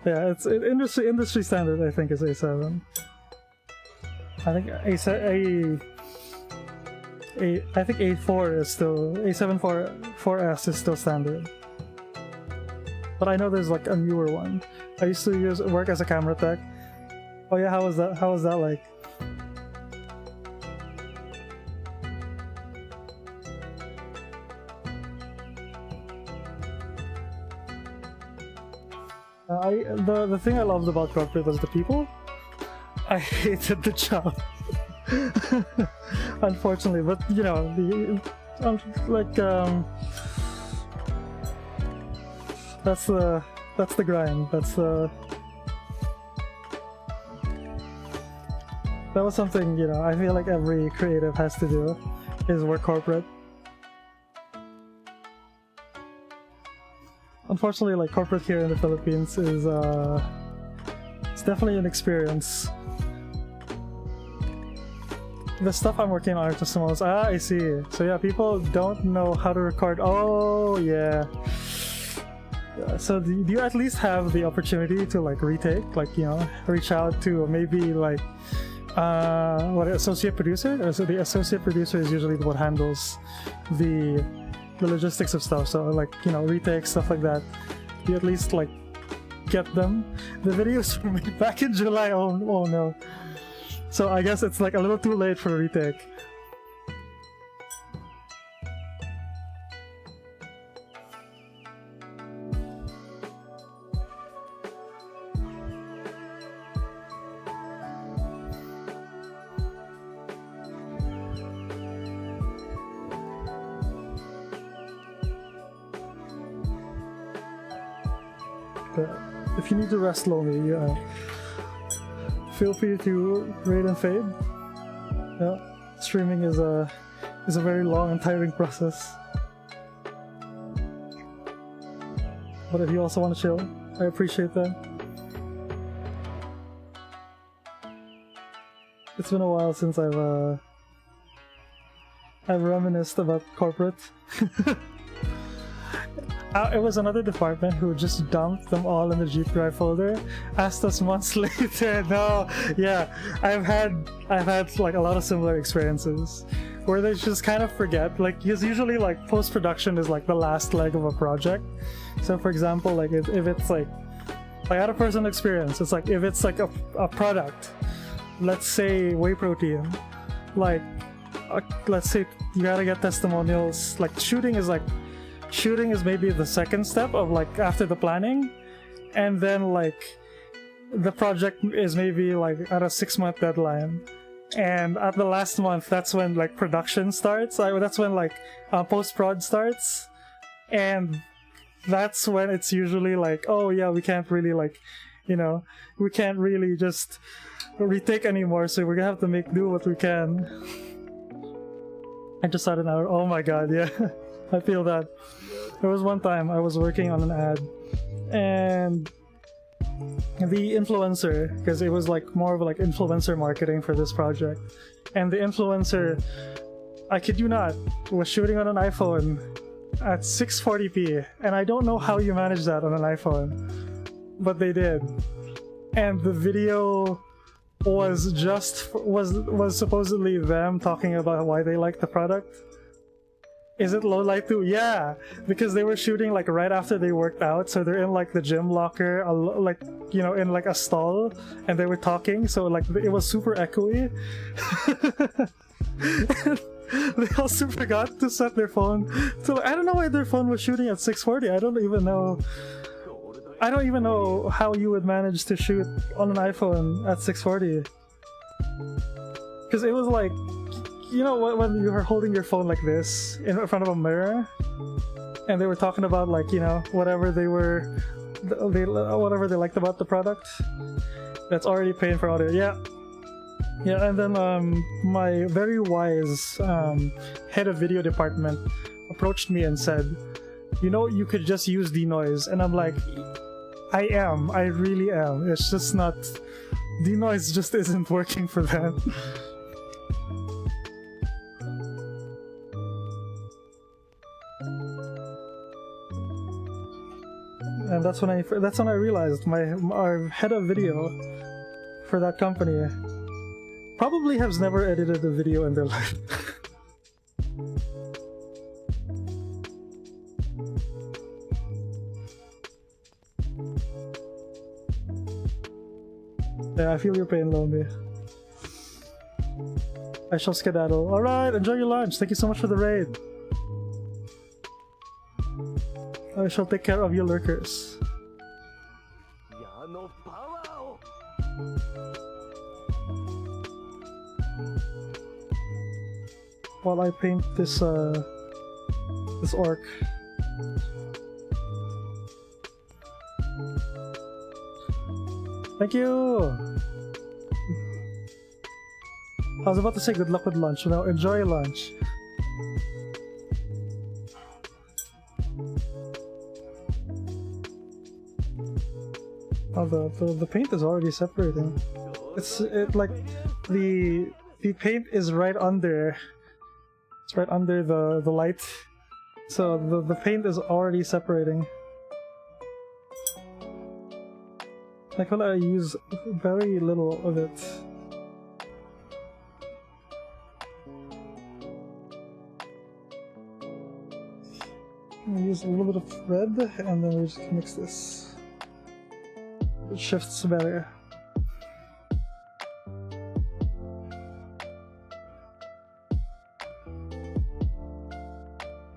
Yeah, it's industry standard, I think, is A7. I think I think A4 is still A744S is still standard. But I know there's like a newer one. I used to work as a camera tech. Oh yeah, how was that? How was that like? The thing I loved about corporate was the people. I hated the job, unfortunately. But you know, that's the grind. That was something, you know, I feel like every creative has to do, is work corporate. Unfortunately, like corporate here in the Philippines is it's definitely an experience. The stuff I'm working on are testimonials. Ah, I see. So yeah, people don't know how to record. Oh yeah. So do you at least have the opportunity to like retake, like, you know, reach out to maybe like what, associate producer? Or so the associate producer is usually what handles the logistics of stuff, so like, you know, retakes, stuff like that. You at least like get them. The videos were made back in July. Oh no. So I guess it's like a little too late for a retake. If you need to rest lonely, feel free to raid and fade. Yeah, streaming is a very long and tiring process. But if you also want to chill, I appreciate that. It's been a while since I've reminisced about corporate. It was another department who just dumped them all in the Jeep Drive folder. Asked us months later. No, yeah, I've had like a lot of similar experiences where they just kind of forget. Like, because usually like post-production is like the last leg of a project. So for example, like if it's like I had a personal experience. It's like if it's like a product, let's say whey protein, like let's say you gotta get testimonials. Like shooting is maybe the second step of like after the planning, and then like the project is maybe like at a 6-month deadline, and at the last month that's when like production starts. That's when like post-prod starts, and that's when it's usually like, oh yeah, we can't really like, you know, we can't really just retake anymore, so we're gonna have to make do what we can. I just had an hour. Oh my god, yeah. I feel that. There was one time I was working on an ad, and the influencer, because it was like more of like influencer marketing for this project, and the influencer, I kid you not, was shooting on an iPhone at 640p, and I don't know how you manage that on an iPhone, but they did. And the video was supposedly them talking about why they like the product. Is it low light too? Yeah, because they were shooting like right after they worked out, so they're in like the gym locker, like, you know, in like a stall, and they were talking, so like it was super echoey. They also forgot to set their phone. So I don't know why their phone was shooting at 640. I don't even know how you would manage to shoot on an iPhone at 640. Because it was like, you know, when you were holding your phone like this in front of a mirror, and they were talking about like, you know, whatever they liked about the product, that's already paying for audio. Yeah, and then my very wise head of video department approached me and said, you know, you could just use denoise. And I'm like, I really am. It's just not, denoise just isn't working for that. And that's when I realized our head of video for that company probably has never edited a video in their life. Yeah, I feel your pain, Lomi. I shall skedaddle. Alright, enjoy your lunch. Thank you so much for the raid. I shall take care of you lurkers. While I paint this this orc. Thank you! I was about to say good luck with lunch. Now enjoy your lunch. Oh, the paint is already separating. Like the paint is right under. It's right under the light, so the paint is already separating. Like when I use very little of it. I'm gonna use a little bit of red, and then we just mix this. It shifts better.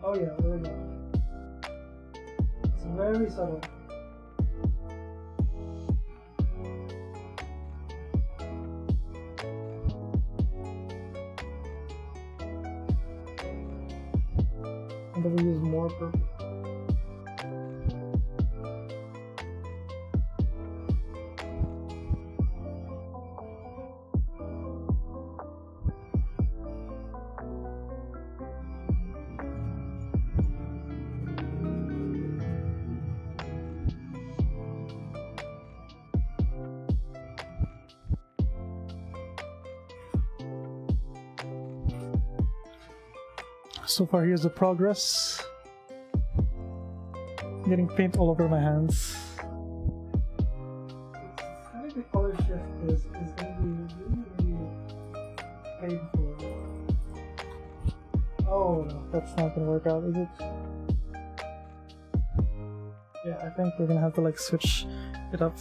Oh yeah, there we go. It's very subtle. And then we use more purple. So far, here's the progress. Getting paint all over my hands. I think the color shift is going to be really painful. Oh, no, that's not going to work out, is it? Yeah, I think we're going to have to like switch it up.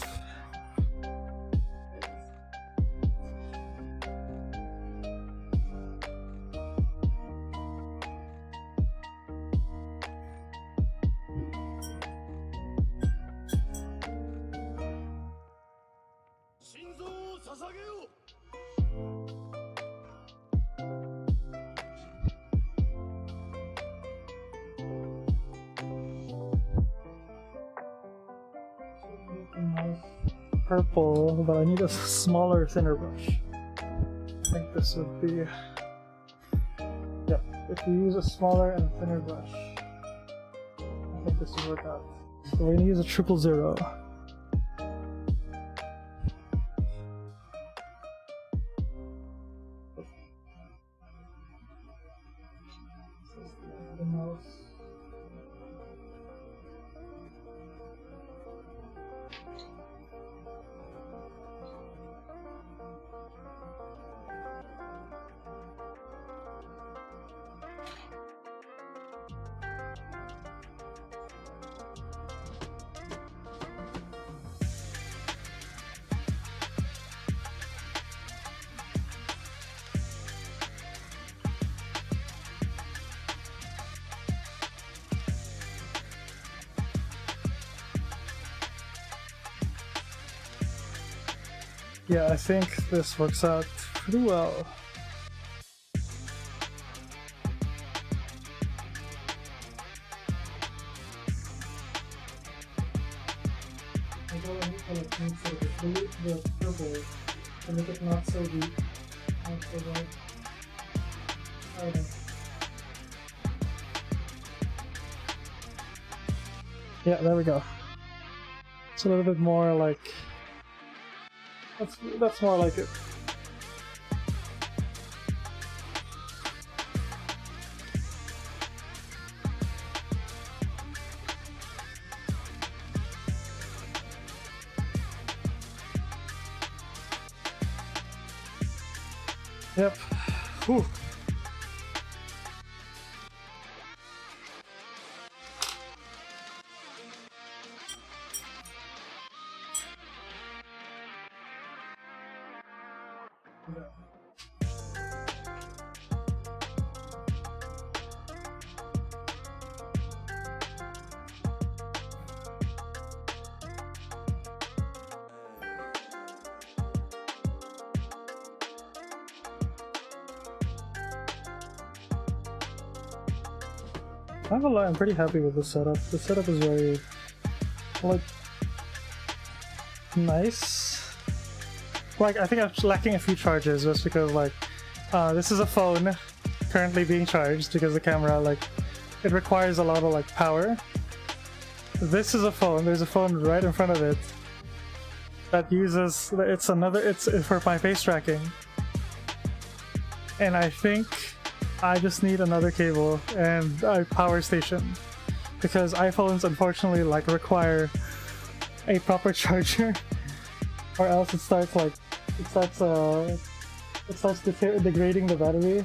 Purple, but I need a smaller, thinner brush. I think this would be... Yeah, if you use a smaller and a thinner brush, I think this would work out. So we're gonna use a 000. The mouse. Yeah, I think this works out pretty well. I don't want to paint so delete the purple to make it not so deep, not so bright. I don't know. Yeah, there we go. It's a little bit more like... That's more like it. Yep. Whew. Not gonna lie, I'm pretty happy with the setup. The setup is very, like, nice. Like, I think I'm lacking a few charges just because, like, this is a phone currently being charged because the camera, like, it requires a lot of, like, power. This is a phone. There's a phone right in front of it that uses, it's for my face tracking. And I think I just need another cable and a power station because iPhones unfortunately like require a proper charger or else it starts degrading the battery.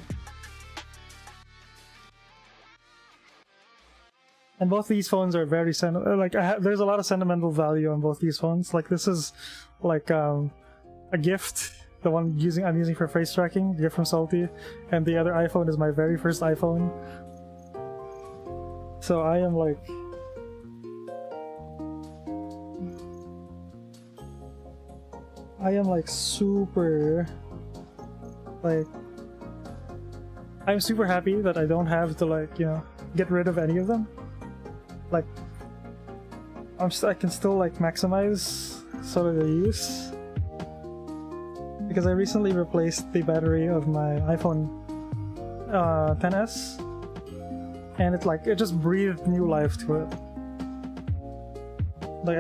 And both these phones are very there's a lot of sentimental value on both these phones. Like this is like a gift. The one I'm using for face tracking, gift from Salty, and the other iPhone is my very first iPhone. So I am like, super, like, I'm super happy that I don't have to, like, you know, get rid of any of them. Like, I can still like maximize sort of their use. Because I recently replaced the battery of my iPhone XS, and it just breathed new life to it. Like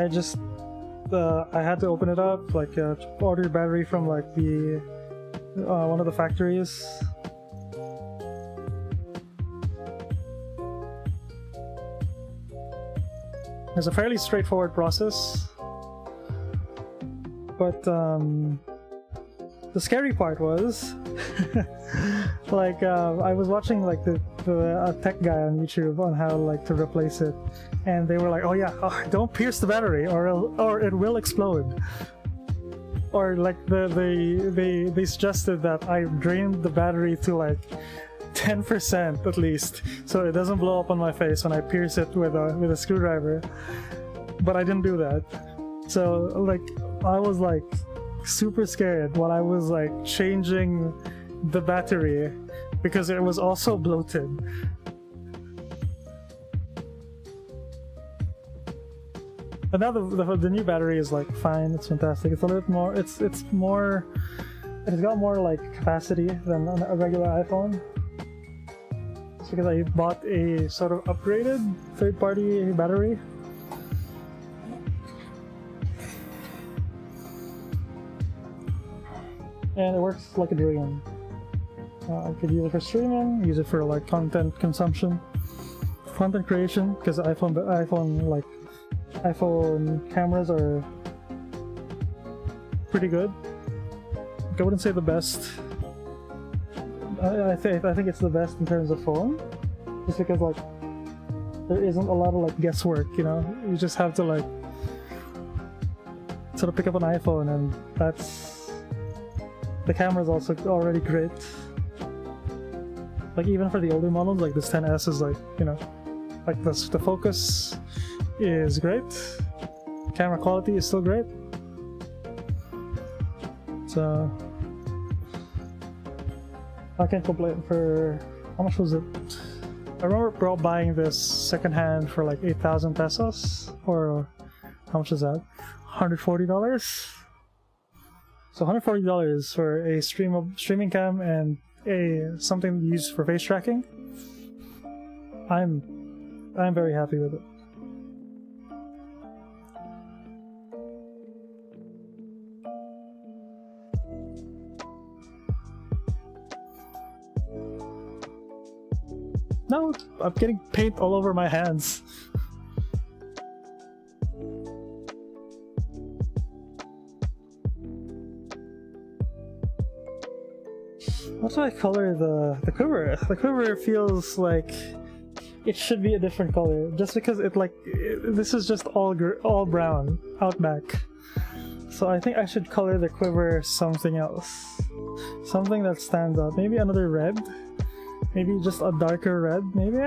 I had to open it up, like order battery from like the one of the factories. It's a fairly straightforward process, but the scary part was, like, I was watching like a tech guy on YouTube on how like to replace it, and they were like, "Oh yeah, don't pierce the battery, or it will explode." Or like they suggested that I drain the battery to like 10% at least, so it doesn't blow up on my face when I pierce it with a screwdriver. But I didn't do that, so like I was like super scared while I was like changing the battery because it was also bloated. But now the new battery is like fine, it's fantastic. It's a little bit more, it's got more like capacity than a regular iPhone. It's because I bought a sort of upgraded third-party battery. And it works like a dream. I could use it for streaming, use it for like content consumption, content creation, because iPhone cameras are pretty good. I wouldn't say the best. I think it's the best in terms of phone, just because like there isn't a lot of like guesswork. You know, you just have to like sort of pick up an iPhone, and that's. The camera is also already great. Like even for the older models, like this XS is like, you know, like the focus is great. Camera quality is still great. So I can't complain. For how much was it? I remember buying this secondhand for like 8,000 pesos, or how much is that? $140. So $140 for a streaming cam and something used for face tracking. I'm very happy with it. No, I'm getting paint all over my hands. What do I color the quiver? The quiver feels like it should be a different color, just because this is just all brown out back. So I think I should color the quiver something else, something that stands out. Maybe another red, maybe just a darker red. Maybe.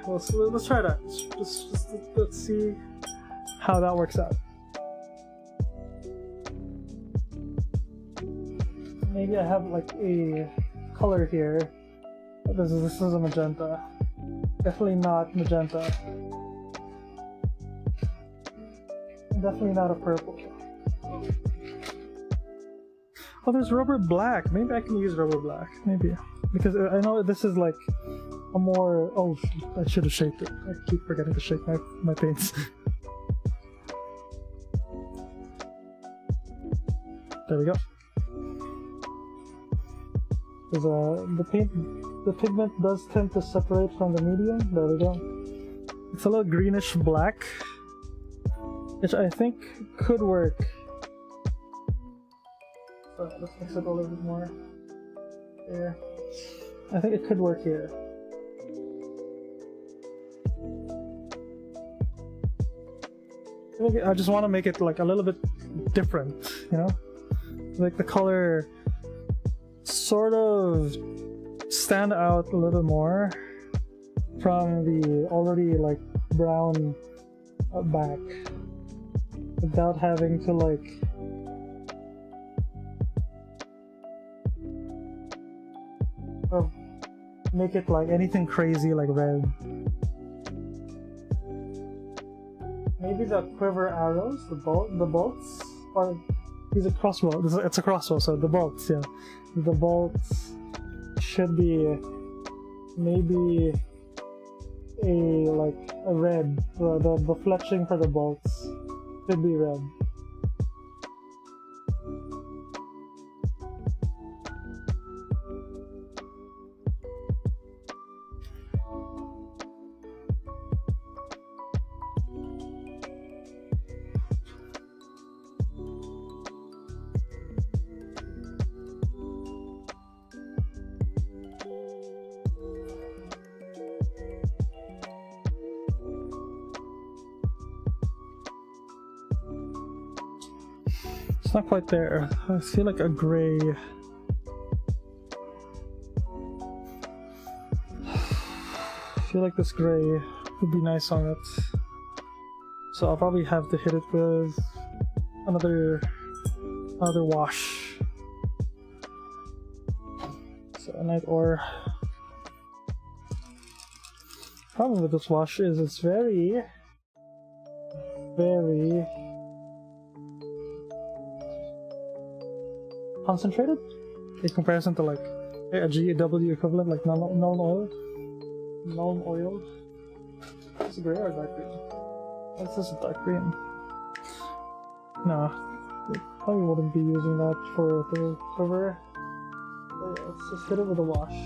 Let's try that. Let's see how that works out. Maybe I have like a color here. This is a magenta. Definitely not magenta. Definitely not a purple. Oh, there's rubber black. Maybe I can use rubber black. Maybe. Because I know this is like a more... Oh, I should have shaped it. I keep forgetting to shape my paints. There we go. The pigment does tend to separate from the medium. There we go. It's a little greenish black, which I think could work. So let's mix it a little bit more. Here. I think it could work here. I just want to make it like a little bit different, you know? Like the color sort of stand out a little more from the already like brown back without having to like make it like anything crazy like red. Maybe the quiver arrows, the bolts, or these are crossbow. It's a crossbow, so the bolts, yeah. The bolts should be maybe a red. The fletching for the bolts should be red. It's not quite there. I feel like a gray. I feel like this gray would be nice on it. So I'll probably have to hit it with another wash. So a night ore. Problem with this wash is it's very concentrated in comparison to like a GW equivalent, like non oil. Is it gray or dark green? What's this, dark green? No, we probably wouldn't be using that for the cover. So yeah, let's just hit it with a wash.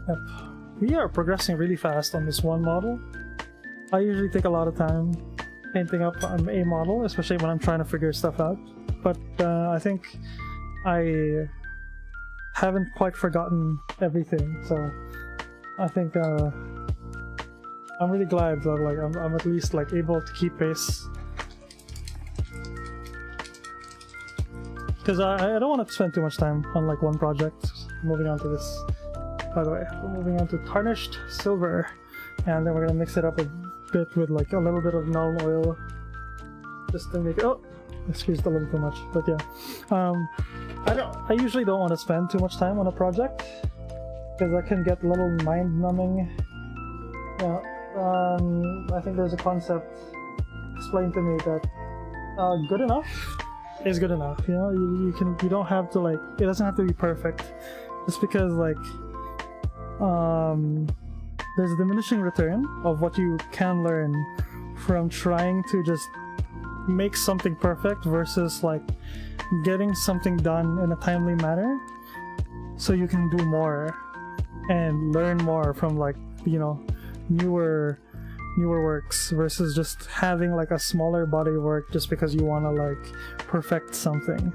Yep. We are progressing really fast on this one model. I usually take a lot of time painting up a model, especially when I'm trying to figure stuff out. But I think I haven't quite forgotten everything, so I think I'm really glad that like I'm at least like able to keep pace. Because I don't want to spend too much time on like one project. Moving on to this. By the way, we're moving on to tarnished silver, and then we're gonna mix it up a bit with like a little bit of null oil, just to make it. Oh, I squeezed a little too much, but yeah. I usually don't want to spend too much time on a project because that can get a little mind-numbing. Yeah. I think there's a concept explained to me that good enough is good enough. You know, you don't have to like, it doesn't have to be perfect, just because like. There's a diminishing return of what you can learn from trying to just make something perfect versus like getting something done in a timely manner so you can do more and learn more from like, you know, newer works versus just having like a smaller body of work just because you want to like perfect something.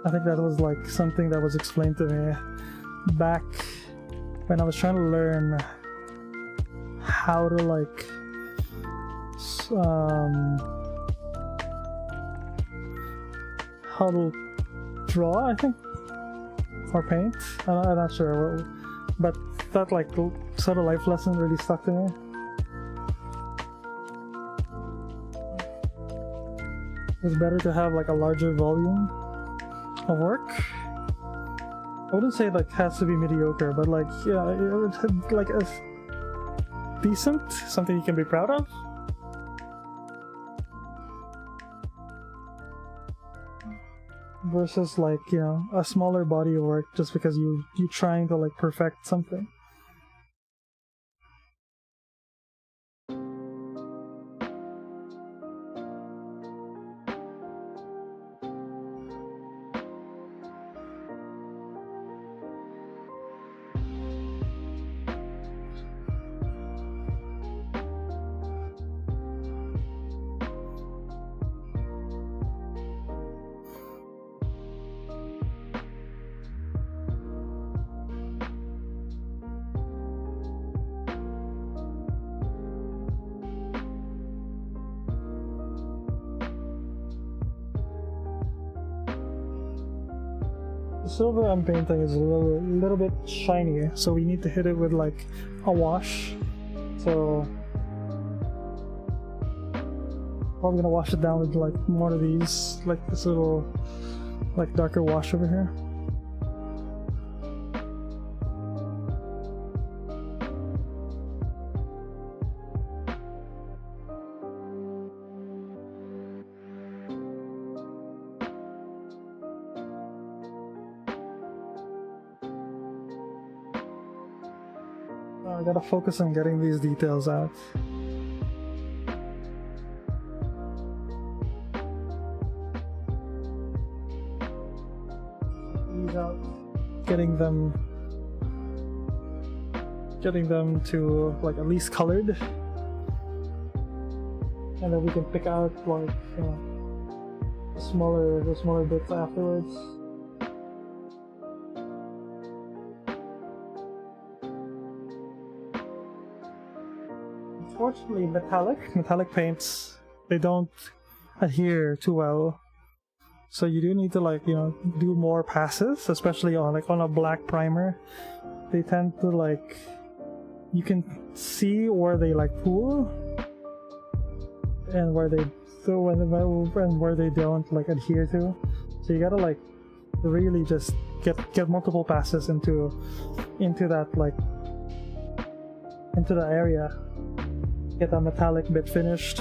I think that was like something that was explained to me back when I was trying to learn how to like how to draw, I think, or paint. I'm not sure, but that like sort of life lesson really stuck to me. It's better to have like a larger volume of work. I wouldn't say like has to be mediocre, but like, yeah, like a decent, something you can be proud of. Versus like, you know, a smaller body of work just because you trying to like perfect something. The silver I'm painting is a little bit shiny, so we need to hit it with like a wash. So probably gonna wash it down with like more of these, like this little like darker wash over here. I gotta focus on getting these details out. These out. Getting them to like at least colored, and then we can pick out like the smaller bits afterwards. Unfortunately, metallic paints, they don't adhere too well, so you do need to like, you know, do more passes, especially on like on a black primer. They tend to like, you can see where they like pool and where they and where they don't like adhere to. So you gotta like really just get multiple passes into that like into the area. Get that metallic bit finished.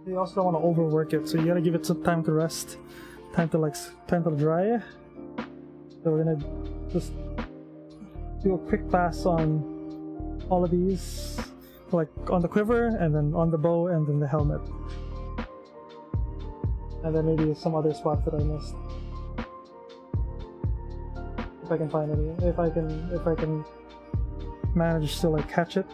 You also don't want to overwork it, so you gotta give it some time to rest, time to dry. So we're gonna just do a quick pass on all of these, like on the quiver, and then on the bow, and then the helmet, and then maybe some other spots that I missed. If I can find any, if I can manage to like catch it.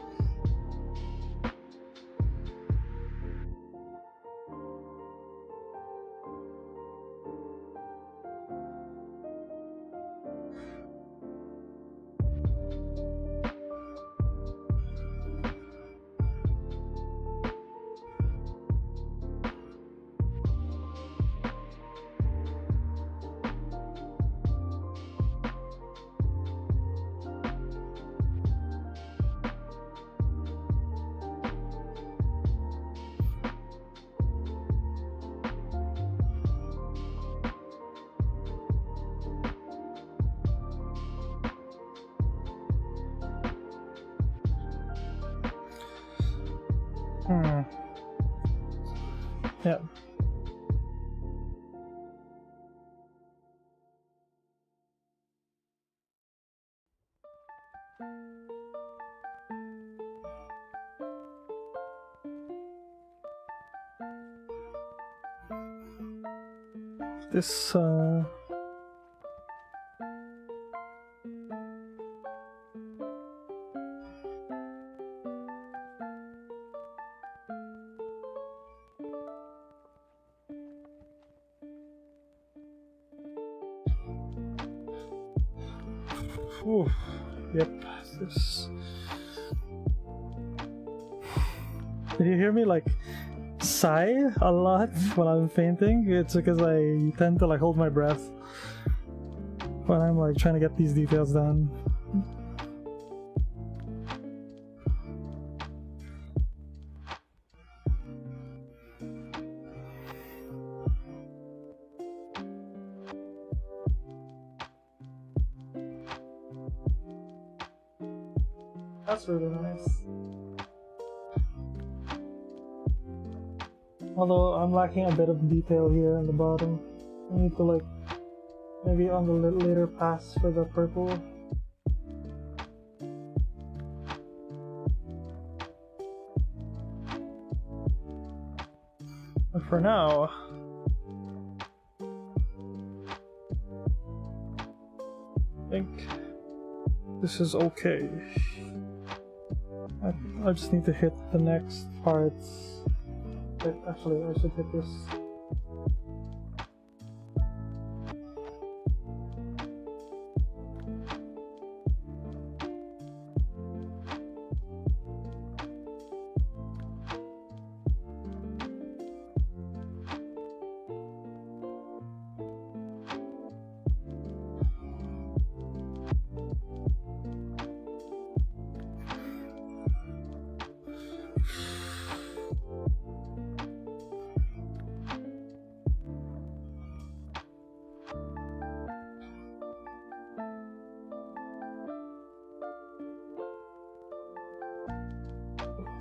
Yeah. this ooh, yep, this. Did you hear me like sigh a lot when I'm painting? It's because I tend to like hold my breath when I'm like trying to get these details done. That's really nice. Although I'm lacking a bit of detail here in the bottom. I need to like maybe on the later pass for the purple. But for now, I think this is okay. I just need to hit the next parts. Actually, I should hit this.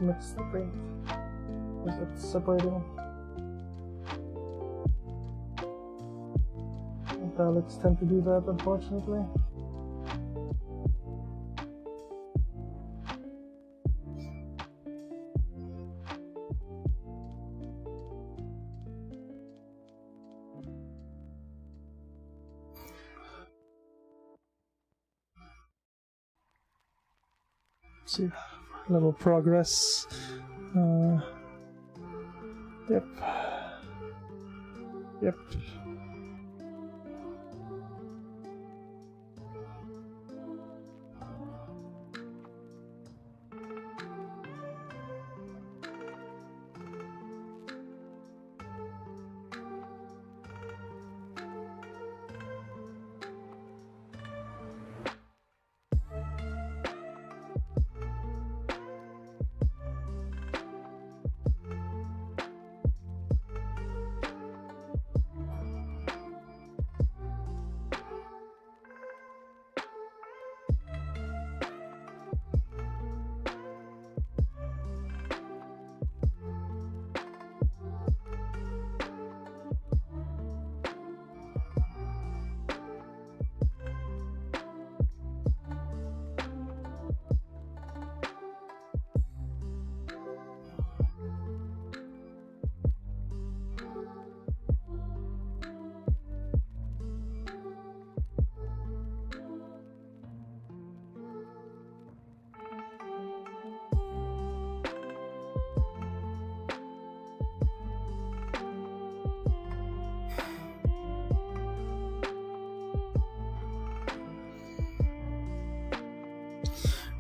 Mix the paint because it's separating. Metallics tend to do that, unfortunately. Let's see. Little progress. Yep. Yep.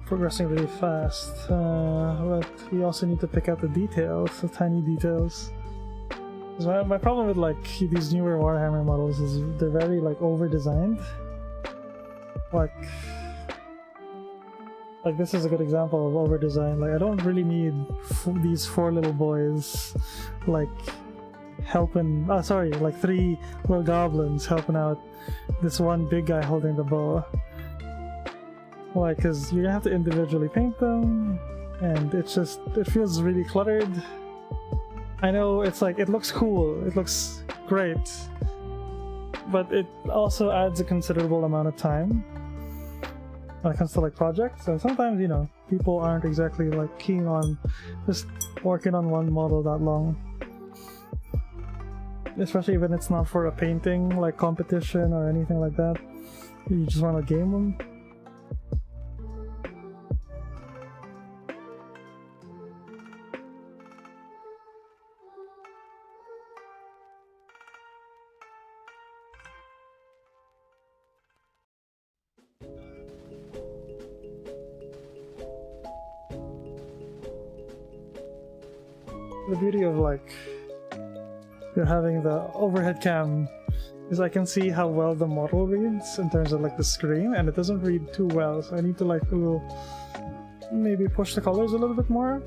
Progressing really fast, but we also need to pick out the details, the tiny details. My problem with like these newer Warhammer models is they're very like over-designed. Like this is a good example of over-design. Like I don't really need these four little boys like helping. Oh, sorry, like three little goblins helping out this one big guy holding the bow. Like, because you're gonna have to individually paint them, and it feels really cluttered. I know it's like, it looks cool, it looks great, but it also adds a considerable amount of time when it comes to like projects, and sometimes, you know, people aren't exactly like keen on just working on one model that long. especially when it's not for a painting like competition or anything like that. You just want to game them. The beauty of like you're having the overhead cam is I can see how well the model reads in terms of like the screen, and it doesn't read too well, so I need to like maybe push the colors a little bit more.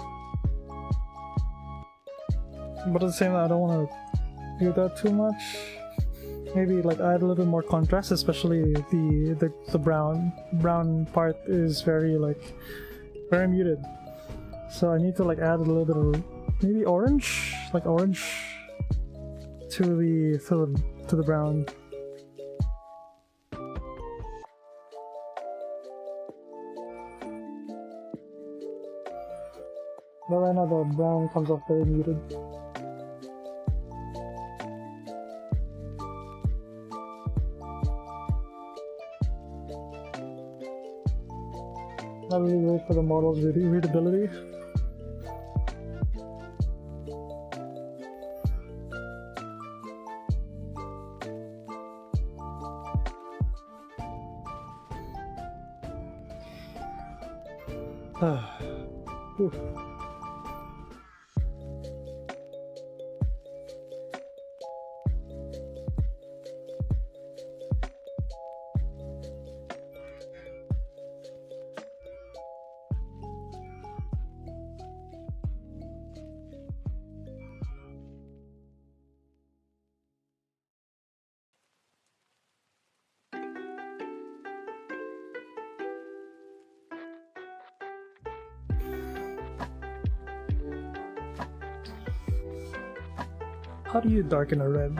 But at the same time, I don't want to do that too much. Maybe like add a little more contrast, especially the brown part is very muted. So I need to like add a little bit of maybe orange, like orange to the brown. But right now the brown comes off very muted. Not really great for the model's readability. Whew. How do you darken a red?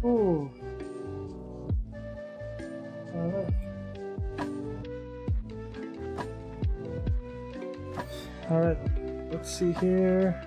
Ooh. Alright. Alright, let's see here.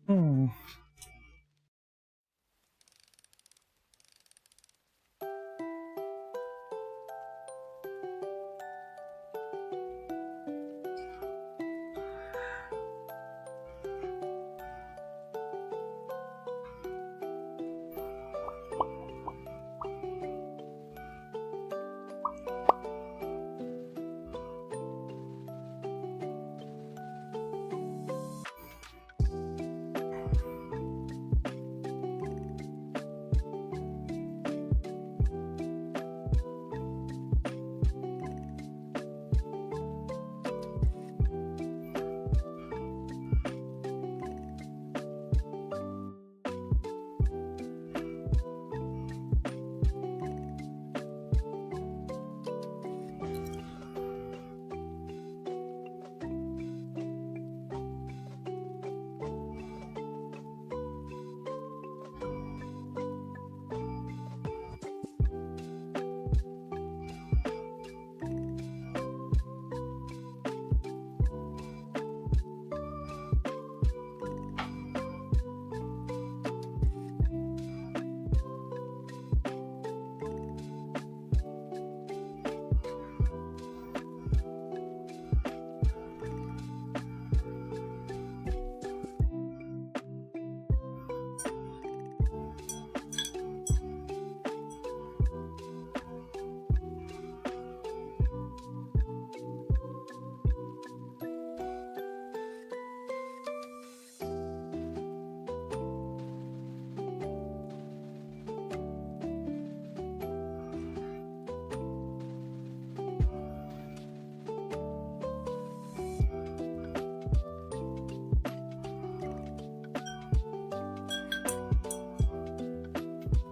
Hmm.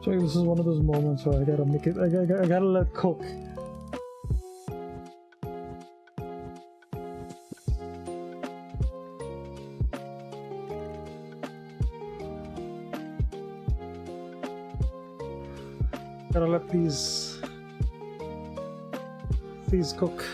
So this is one of those moments where I gotta make it. I gotta let it cook. Gotta let these cook.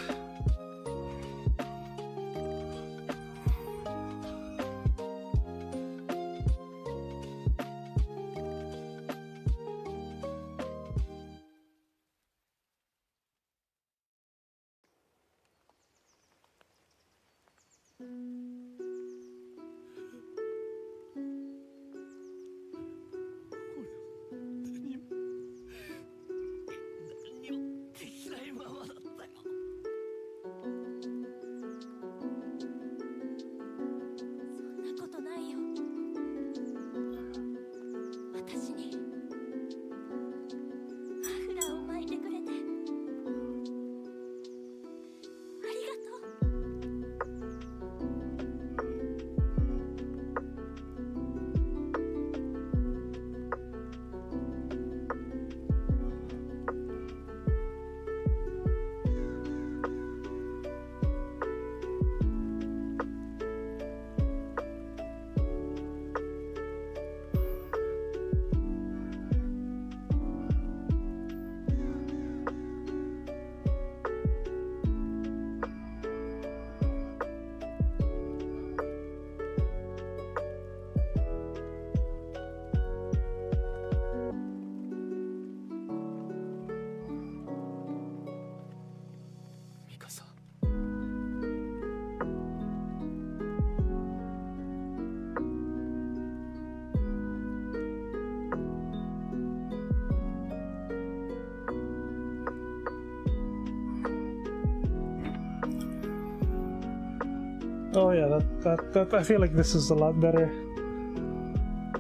Oh yeah, that I feel like this is a lot better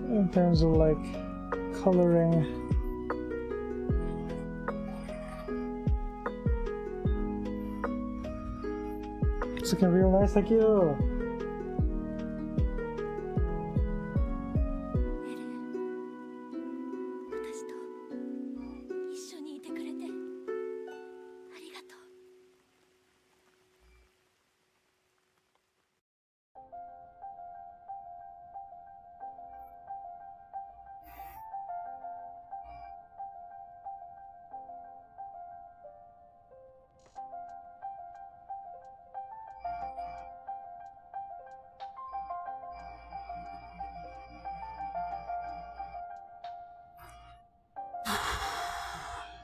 in terms of like coloring. It's looking real nice, thank you.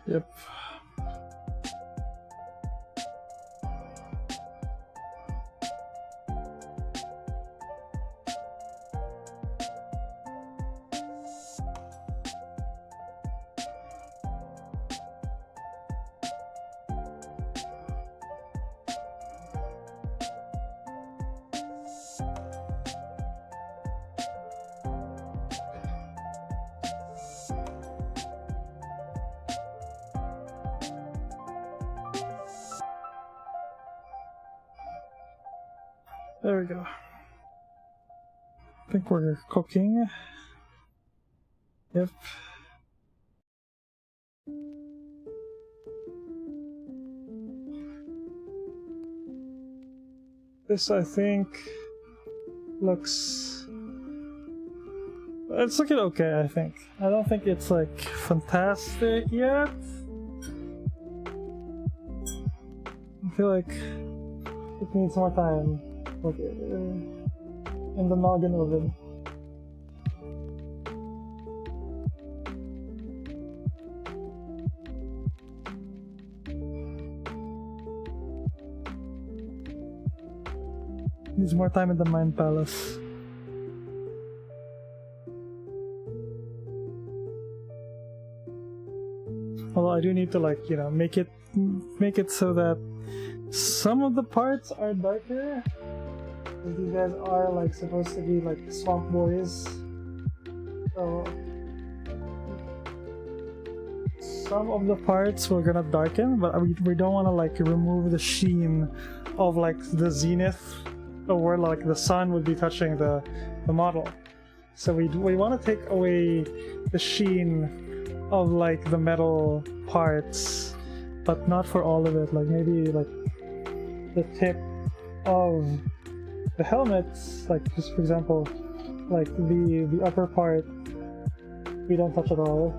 Yep. There we go. I think we're cooking. Yep. This, I think, looks... It's looking okay, I think. I don't think it's, like, fantastic yet. I feel like it needs more time. Okay, in the noggin oven. Needs more time in the Mind Palace. Although I do need to, like, you know, make it so that some of the parts are darker. These guys are like supposed to be like swamp boys, so some of the parts we're gonna darken, but we don't want to like remove the sheen of like the zenith, or where like the sun would be touching the model. So we want to take away the sheen of like the metal parts, but not for all of it. Like maybe like the tip of the helmets, like just for example, like the upper part, we don't touch at all.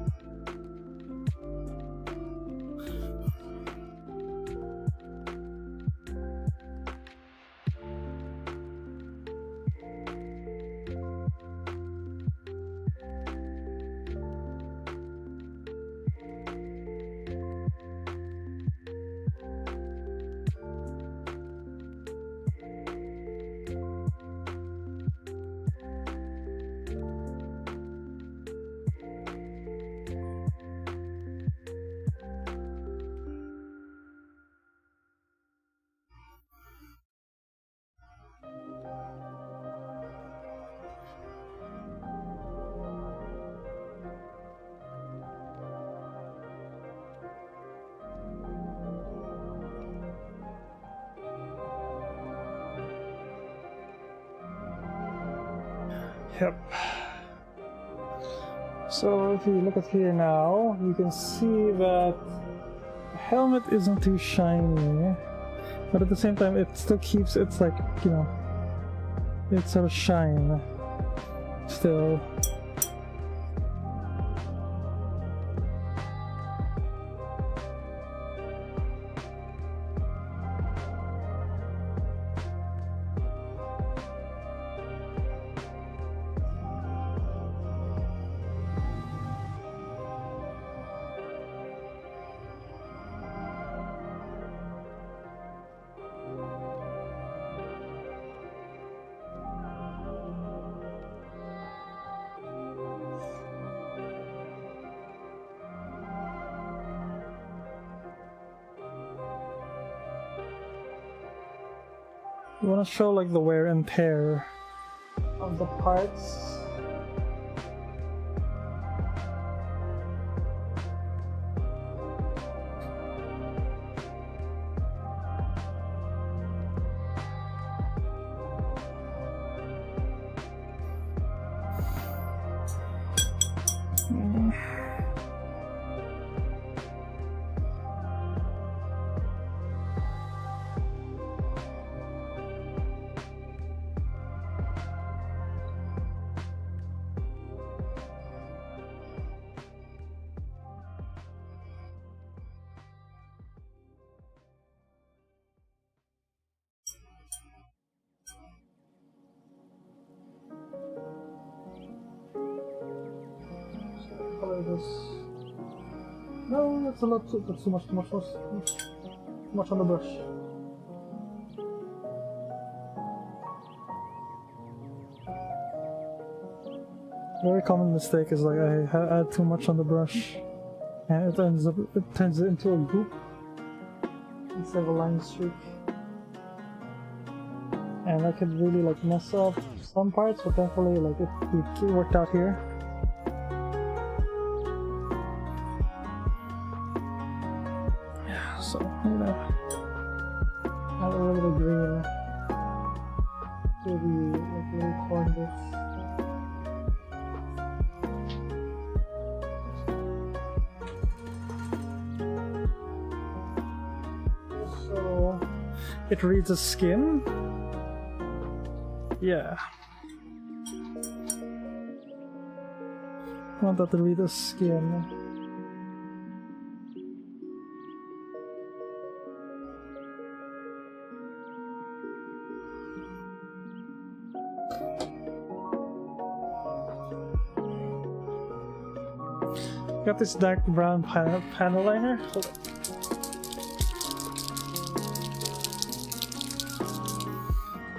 Yep. So if you look at here now, you can see that the helmet isn't too shiny, but at the same time it still keeps its like, you know, its sort of shine still. You want to show like the wear and tear of the parts. Color this No, that's a lot. That's too much. Too much. Too much on the brush. Very common mistake is like I add too much on the brush, and it turns it into a goop instead of a line streak, and that could really like mess up some parts. But thankfully, like it worked out here. Yeah, so I'm gonna add a little bit of green to the like little corn bits. It reads as skin. Yeah. I want that to read as skin. Got this dark brown panel liner. Hold on.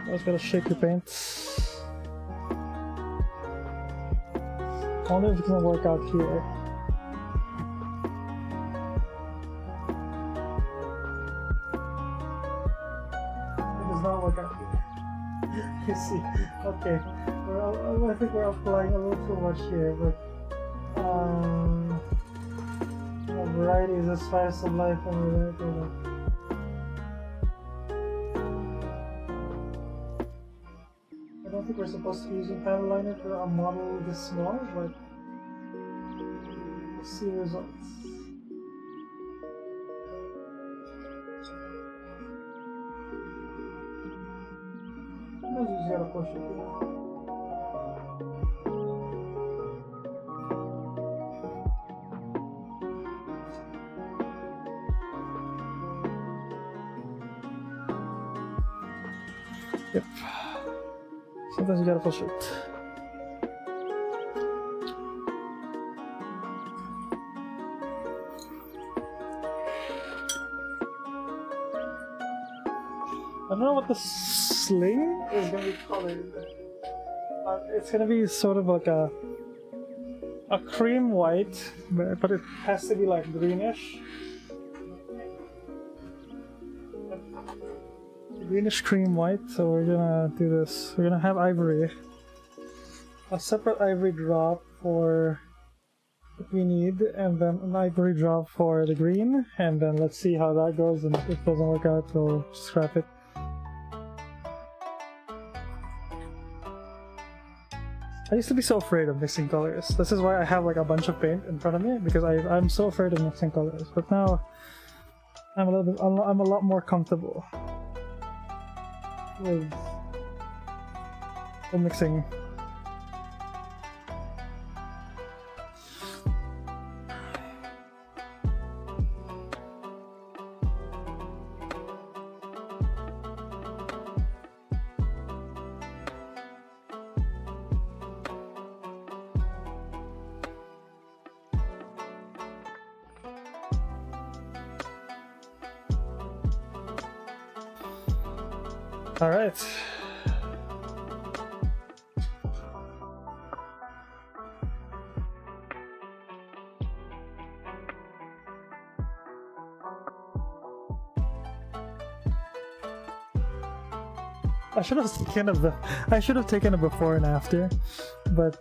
I was gonna shake the paint. I wonder if it's gonna work out here. It does not work out here. You see, okay. I think we're applying a little too much here, but variety is the spice of life, and I don't think we're supposed to be using panel liner for a model this small, but we'll see the results. Sometimes you just gotta push it. Yep. Sometimes you gotta push it. I don't know what the sling is gonna be colored. It's gonna be sort of like a cream white, but it has to be like greenish. Greenish cream white, so we're gonna do this. We're gonna have ivory. A separate ivory drop for what we need, and then an ivory drop for the green, and then let's see how that goes, and if it doesn't work out, we'll scrap it. I used to be so afraid of mixing colors. This is why I have like a bunch of paint in front of me, because I'm so afraid of mixing colors. But now I'm a lot more comfortable with the mixing. All right. I should have taken a before and after, but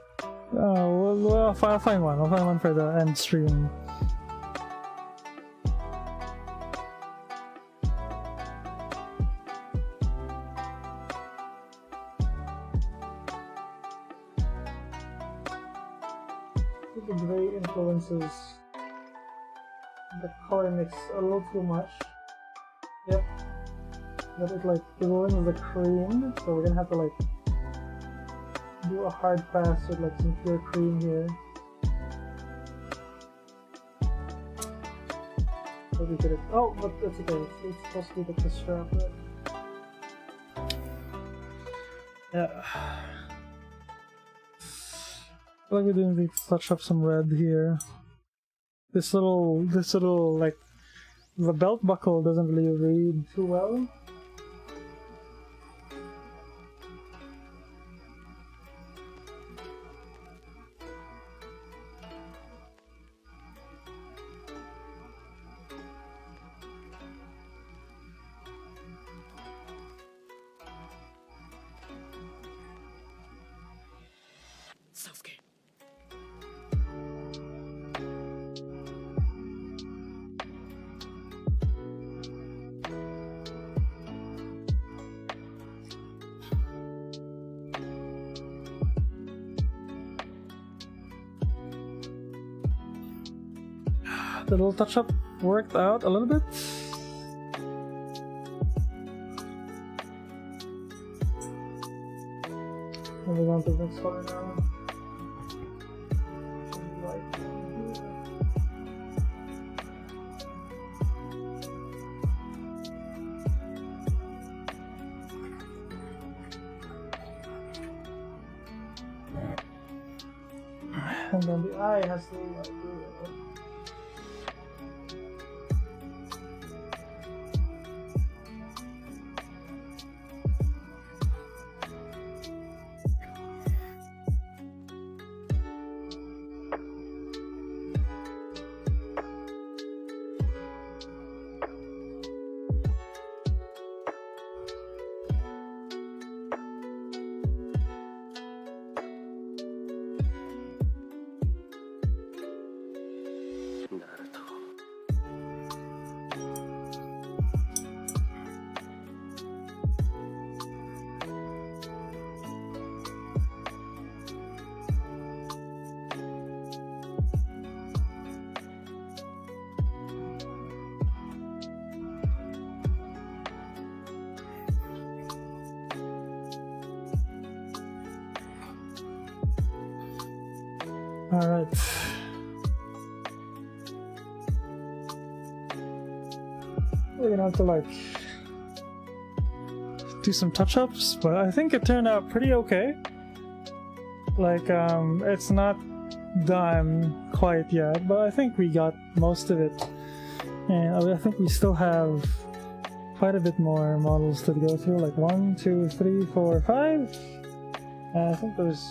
I'll find one. I'll find one for the end stream. The gray influences the color mix a little too much. Yep. But it like ruins the cream, so we're gonna have to like do a hard pass with like some pure cream here. So we get it. Oh, but that's okay. It's supposed to be the strap, right? Yeah. I feel like we do need to touch up some red here. This little like the belt buckle doesn't really read too well. The little touch-up worked out a little bit. Moving on to the next color now. And then the eye has to like do it. Alright. We're gonna have to like do some touch-ups, but I think it turned out pretty okay. Like it's not done quite yet, but I think we got most of it. And I think we still have quite a bit more models to go through, like 1, 2, 3, 4, 5. And I think there's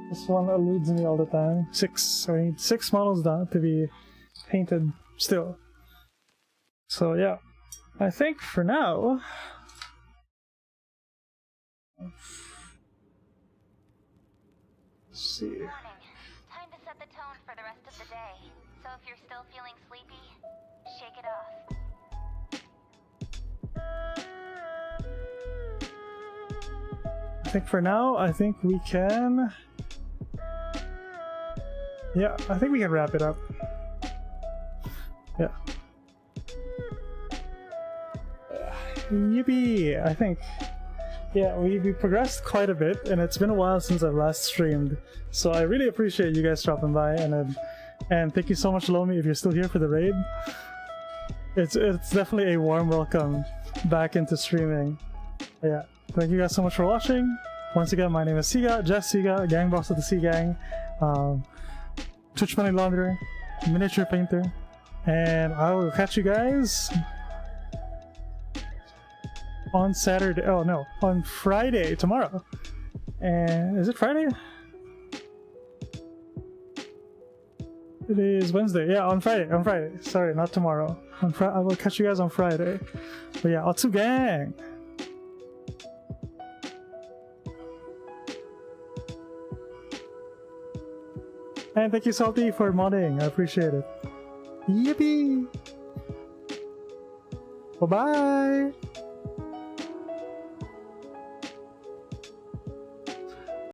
this one eludes me all the time. 6. So I need 6 models done to be painted still. So yeah, I think for now. Let's see. Morning. Time to set the tone for the rest of the day. So if you're still feeling sleepy, shake it off. I think for now, I think we can. Yeah, I think we can wrap it up. Yeah. Yippee! I think. Yeah, we progressed quite a bit, and it's been a while since I've last streamed. So I really appreciate you guys dropping by, and thank you so much, Lomi, if you're still here for the raid. It's definitely a warm welcome back into streaming. Yeah, thank you guys so much for watching. Once again, my name is Siga, Jess Siga, gang boss of the Sea Gang. Twitch money launderer, miniature painter, and I will catch you guys on Saturday. Oh no, on Friday tomorrow. And is it Friday? It is Wednesday. Yeah, on Friday. On Friday. Sorry, not tomorrow. I will catch you guys on Friday. But yeah, Otsu gang. And thank you, Salty, for modding. I appreciate it. Yippee! Bye-bye!